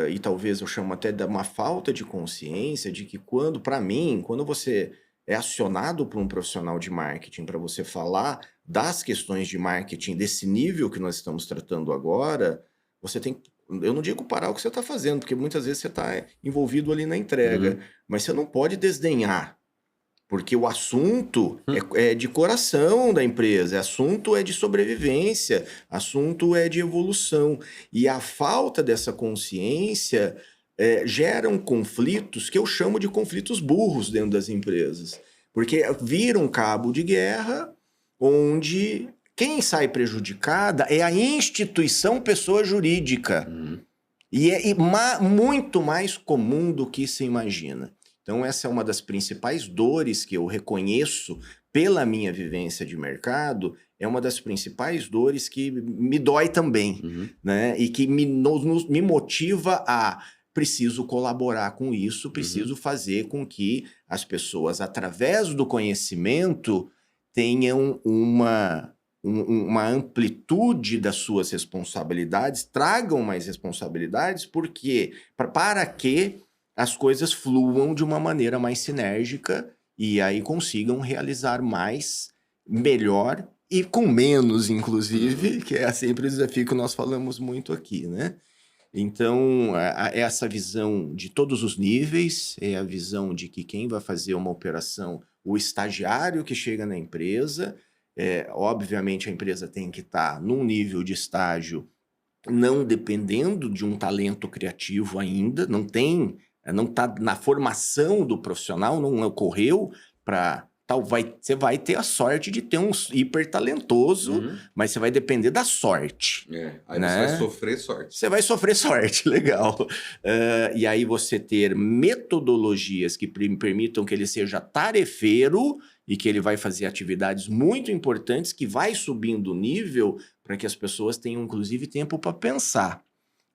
e talvez eu chamo até de uma falta de consciência de que para mim, quando você é acionado por um profissional de marketing para você falar das questões de marketing desse nível que nós estamos tratando agora, você tem, eu não digo parar o que você está fazendo, porque muitas vezes você está envolvido ali na entrega, mas você não pode desdenhar, porque o assunto é de coração da empresa, assunto é de sobrevivência, assunto é de evolução. E a falta dessa consciência geram conflitos que eu chamo de conflitos burros dentro das empresas. Porque vira um cabo de guerra onde quem sai prejudicada é a instituição pessoa jurídica. E é muito mais comum do que se imagina. Então, essa é uma das principais dores que eu reconheço pela minha vivência de mercado, é uma das principais dores que me dói também, né? E que me motiva a preciso colaborar com isso, preciso fazer com que as pessoas, através do conhecimento, tenham uma amplitude das suas responsabilidades, tragam mais responsabilidades, porque para que as coisas fluam de uma maneira mais sinérgica e aí consigam realizar mais, melhor e com menos, inclusive, que é sempre o desafio que nós falamos muito aqui, né? Então, essa visão de todos os níveis, é a visão de que quem vai fazer uma operação, o estagiário que chega na empresa, obviamente a empresa tem que estar num nível de estágio não dependendo de um talento criativo ainda, não está na formação do profissional, não ocorreu para tal. Você vai ter a sorte de ter um hiper talentoso, mas você vai depender da sorte. Aí né? você vai sofrer sorte. Você vai sofrer sorte, legal. E aí você ter metodologias que permitam que ele seja tarefeiro e que ele vai fazer atividades muito importantes, que vai subindo o nível para que as pessoas tenham, inclusive, tempo para pensar.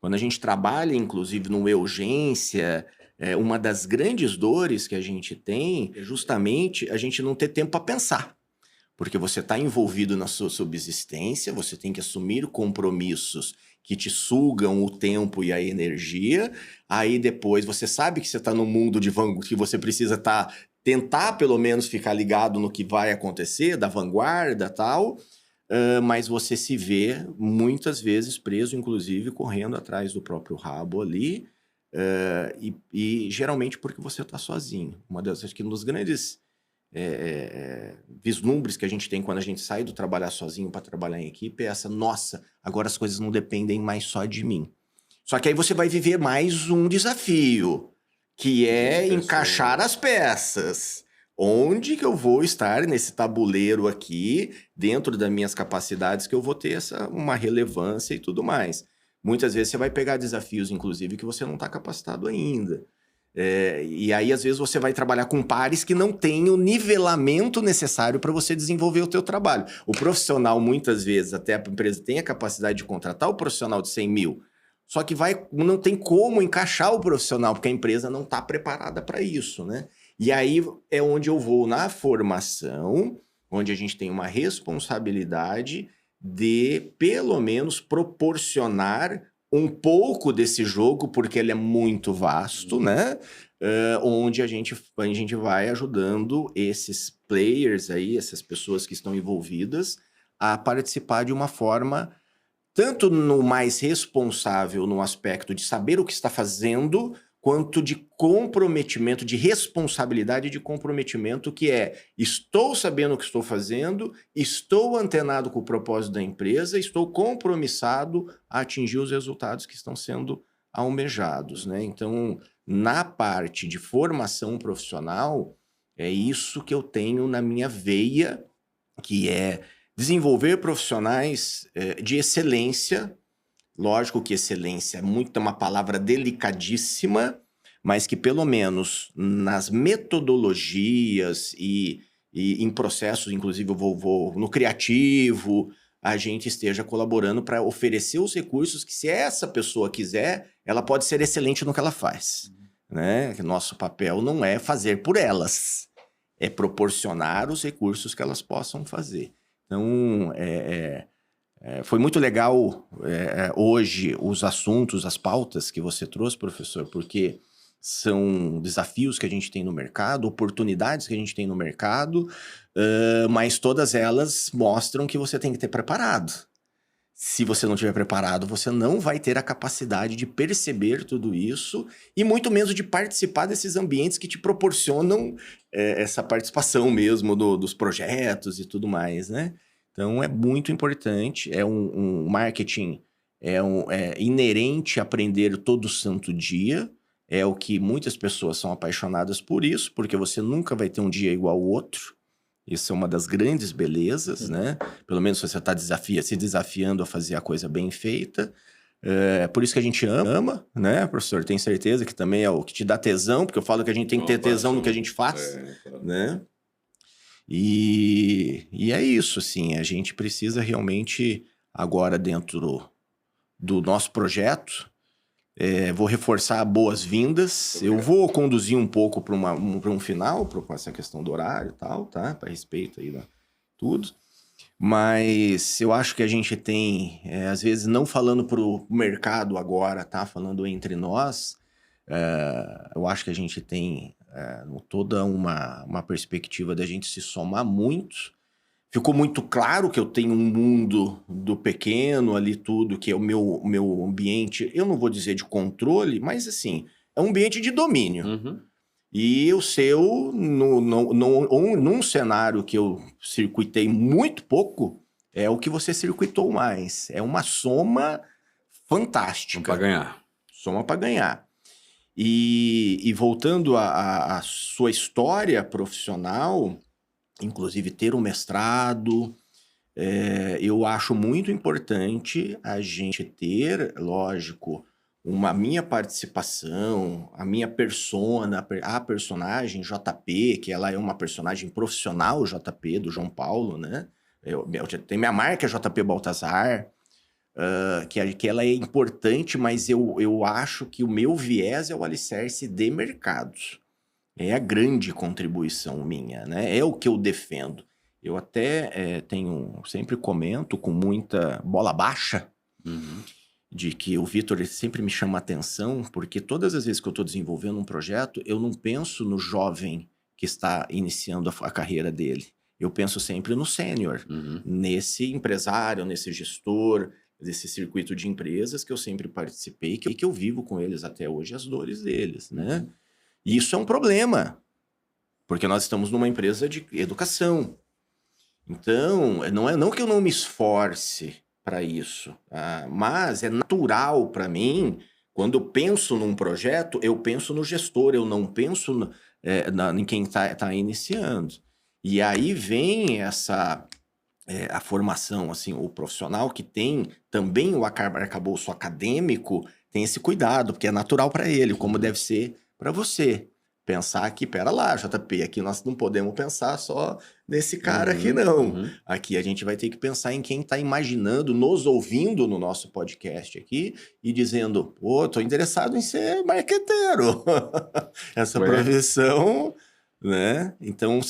Quando a gente trabalha, inclusive, no urgência, uma das grandes dores que a gente tem é justamente a gente não ter tempo para pensar. Porque você está envolvido na sua subsistência, você tem que assumir compromissos que te sugam o tempo e a energia. Aí depois você sabe que você está num mundo que você precisa tentar pelo menos ficar ligado no que vai acontecer, da vanguarda e tal. Mas você se vê muitas vezes preso, inclusive correndo atrás do próprio rabo ali, e geralmente porque você está sozinho. Acho que um dos grandes vislumbres que a gente tem quando a gente sai do trabalhar sozinho para trabalhar em equipe é essa: nossa, agora as coisas não dependem mais só de mim. Só que aí você vai viver mais um desafio, que é encaixar as peças. Onde que eu vou estar nesse tabuleiro aqui, dentro das minhas capacidades, que eu vou ter uma relevância e tudo mais. Muitas vezes você vai pegar desafios, inclusive, que você não está capacitado ainda. E aí, às vezes, você vai trabalhar com pares que não têm o nivelamento necessário para você desenvolver o teu trabalho. O profissional, muitas vezes, até a empresa tem a capacidade de contratar o profissional de 100 mil, só que não tem como encaixar o profissional, porque a empresa não está preparada para isso, né? E aí é onde eu vou na formação, onde a gente tem uma responsabilidade de, pelo menos, proporcionar um pouco desse jogo, porque ele é muito vasto, né? Onde a gente vai ajudando esses players aí, essas pessoas que estão envolvidas, a participar de uma forma tanto no mais responsável no aspecto de saber o que está fazendo, quanto de comprometimento, de responsabilidade e de comprometimento, que é: estou sabendo o que estou fazendo, estou antenado com o propósito da empresa, estou compromissado a atingir os resultados que estão sendo almejados, né? Então, na parte de formação profissional, é isso que eu tenho na minha veia, que é desenvolver profissionais de excelência. Lógico que excelência é uma palavra delicadíssima, mas que pelo menos nas metodologias e em processos, inclusive eu vou no criativo, a gente esteja colaborando para oferecer os recursos que, se essa pessoa quiser, ela pode ser excelente no que ela faz. Né? Nosso papel não é fazer por elas, é proporcionar os recursos que elas possam fazer. Então, foi muito legal hoje os assuntos, as pautas que você trouxe, professor, porque são desafios que a gente tem no mercado, oportunidades que a gente tem no mercado, mas todas elas mostram que você tem que ter preparado. Se você não estiver preparado, você não vai ter a capacidade de perceber tudo isso e muito menos de participar desses ambientes que te proporcionam essa participação mesmo dos projetos e tudo mais, né? Então, é muito importante, um marketing, é inerente a aprender todo santo dia, é o que muitas pessoas são apaixonadas por isso, porque você nunca vai ter um dia igual ao outro. Isso é uma das grandes belezas, né? Pelo menos você está se desafiando a fazer a coisa bem feita. Por isso que a gente ama, né, professor? Tenho certeza que também é o que te dá tesão, porque eu falo que a gente tem que ter tesão no que a gente faz, né? E é isso, assim, a gente precisa realmente, agora dentro do nosso projeto, vou reforçar boas-vindas, eu vou conduzir um pouco para um final, para essa questão do horário e tal, tá? Para respeito aí da tudo, mas eu acho que a gente tem, às vezes, não falando para o mercado agora, tá? Falando entre nós, eu acho que a gente tem toda uma perspectiva da gente se somar muito. Ficou muito claro que eu tenho um mundo do pequeno ali, tudo, que é o meu ambiente, eu não vou dizer de controle, mas assim, é um ambiente de domínio. Uhum. E o seu, num cenário que eu circuitei muito pouco, é o que você circuitou mais. É uma soma fantástica. Soma para ganhar. Soma para ganhar. E voltando à sua história profissional, inclusive ter um mestrado, eu acho muito importante a gente ter, lógico, minha participação, a minha persona, a personagem JP, que ela é uma personagem profissional, JP, do João Paulo, né? Eu tenho minha marca JP Baltazar, que ela é importante, mas eu acho que o meu viés é o alicerce de mercados. É a grande contribuição minha, né? É o que eu defendo. Eu até sempre comento com muita bola baixa, de que o Vitor ele sempre me chama a atenção, porque todas as vezes que eu estou desenvolvendo um projeto, eu não penso no jovem que está iniciando a carreira dele. Eu penso sempre no sênior, nesse empresário, nesse gestor, desse circuito de empresas que eu sempre participei, que eu vivo com eles até hoje, as dores deles, né? E isso é um problema, porque nós estamos numa empresa de educação. Então, não que eu não me esforce para isso, mas é natural para mim, quando eu penso num projeto, eu penso no gestor, eu não penso em quem está iniciando. E aí vem a formação, assim, o profissional que tem também o arcabouço acadêmico, tem esse cuidado, porque é natural para ele, como deve ser para você. Pensar que, pera lá, JP, aqui nós não podemos pensar só nesse cara aqui, não. Aqui a gente vai ter que pensar em quem está imaginando, nos ouvindo no nosso podcast aqui e dizendo, pô, tô interessado em ser marqueteiro. Essa profissão, né? Então,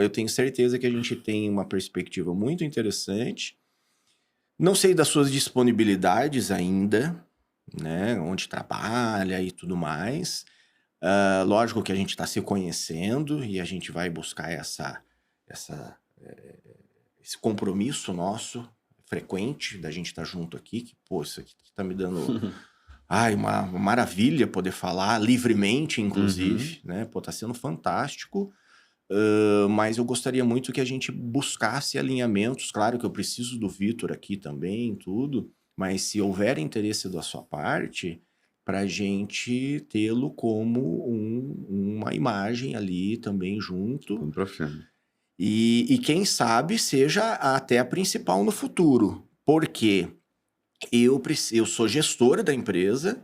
eu tenho certeza que a gente tem uma perspectiva muito interessante. Não sei das suas disponibilidades ainda, né? Onde trabalha e tudo mais. Lógico que a gente está se conhecendo e a gente vai buscar esse compromisso nosso frequente da gente estar junto aqui, que, pô, isso aqui está me dando Ai, uma maravilha poder falar livremente, inclusive, né? Pô, tá sendo fantástico. Mas eu gostaria muito que a gente buscasse alinhamentos. Claro que eu preciso do Vitor aqui também, tudo. Mas se houver interesse da sua parte, para a gente tê-lo como uma imagem ali também junto. Vamos pra frente. E quem sabe seja até a principal no futuro. Porque eu sou gestora da empresa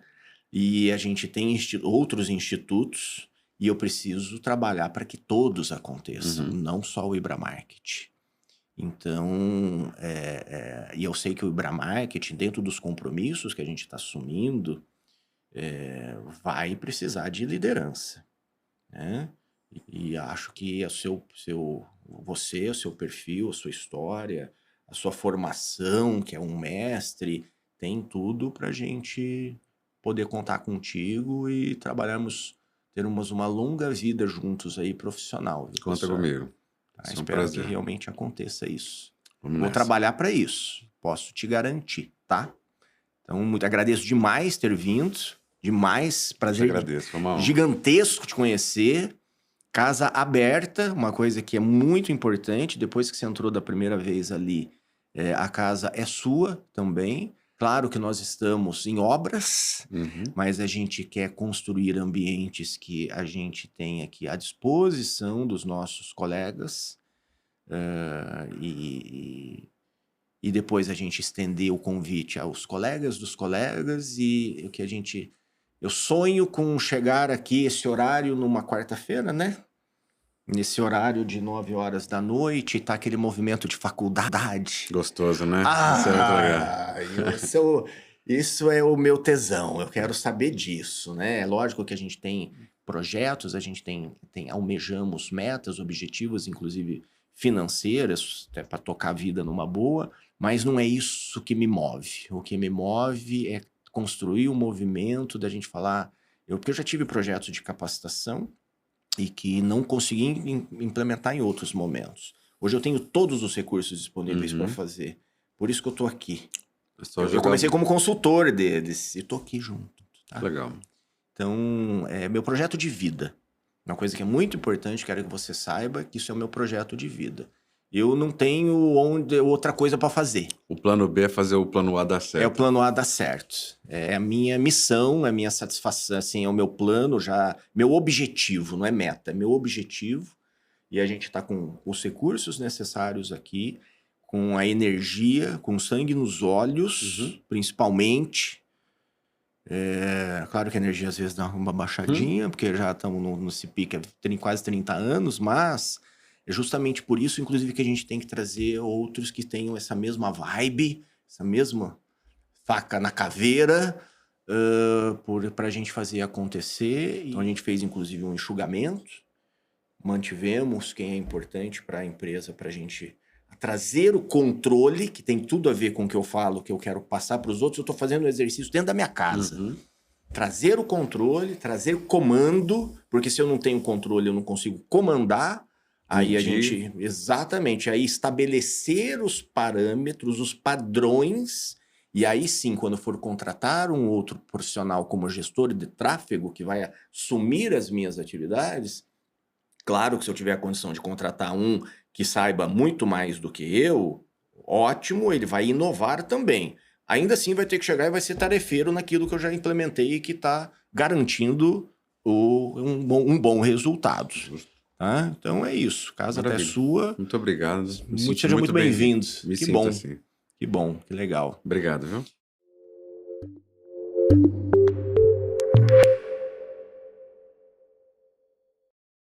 e a gente tem outros institutos e eu preciso trabalhar para que todos aconteçam, não só o Ibramarket. Então, e eu sei que o Ibramarket, dentro dos compromissos que a gente está assumindo, vai precisar de liderança, né? E acho que você, o seu perfil, a sua história, a sua formação, que é um mestre, tem tudo para a gente poder contar contigo e termos uma longa vida juntos aí, profissional. Viu, Conta pessoal? comigo. Tá? Isso é um Espero que prazer. realmente aconteça isso. Vamos Vou nessa. trabalhar para isso, posso te garantir, tá? Então, muito agradeço demais ter vindo, demais, Te prazer agradeço, foi uma honra. gigantesco te conhecer. Casa aberta, uma coisa que é muito importante, depois que você entrou da primeira vez ali, a casa é sua também. Claro que nós estamos em obras, mas a gente quer construir ambientes que a gente tem aqui à disposição dos nossos colegas, e depois a gente estender o convite aos colegas dos colegas e o que eu sonho com chegar aqui esse horário numa quarta-feira, né? Nesse horário de 9 horas da noite, tá aquele movimento de faculdade. Gostoso, né? Isso é muito legal. Isso é o meu tesão, eu quero saber disso, né? É lógico que a gente tem projetos, a gente almejamos metas, objetivos, inclusive financeiras, para tocar a vida numa boa, mas não é isso que me move. O que me move é construir um movimento da gente falar... Porque eu já tive projetos de capacitação e que não consegui implementar em outros momentos. Hoje eu tenho todos os recursos disponíveis para fazer. Por isso que eu tô aqui. Eu comecei como consultor deles e tô aqui junto. Tá? Legal. Então, é meu projeto de vida. Uma coisa que é muito importante, quero que você saiba que isso é o meu projeto de vida. Eu não tenho outra coisa para fazer. O plano B é fazer o plano A dar certo. É o plano A dar certo. É a minha missão, a minha satisfação, assim, é o meu plano já, meu objetivo, não é meta, é meu objetivo. E a gente está com os recursos necessários aqui, com a energia, com sangue nos olhos, principalmente. Claro que a energia às vezes dá uma baixadinha, porque já estamos nesse pique há quase 30 anos, mas é justamente por isso, inclusive, que a gente tem que trazer outros que tenham essa mesma vibe, essa mesma faca na caveira, para a gente fazer acontecer. Então a gente fez, inclusive, um enxugamento, mantivemos quem é importante para a empresa, para a gente trazer o controle, que tem tudo a ver com o que eu falo, que eu quero passar para os outros. Eu estou fazendo um exercício dentro da minha casa. Trazer o controle, trazer comando, porque se eu não tenho controle, eu não consigo comandar. Aí a gente, exatamente, aí estabelecer os parâmetros, os padrões, e aí sim, quando for contratar um outro profissional como gestor de tráfego, que vai assumir as minhas atividades, claro que se eu tiver a condição de contratar um que saiba muito mais do que eu, ótimo, ele vai inovar também. Ainda assim vai ter que chegar e vai ser tarefeiro naquilo que eu já implementei e que está garantindo um bom resultado. Tá? Então é isso. Casa até sua. Muito obrigado. Seja muito bem-vindo. Que bom. Assim. Que bom, que legal. Obrigado, viu?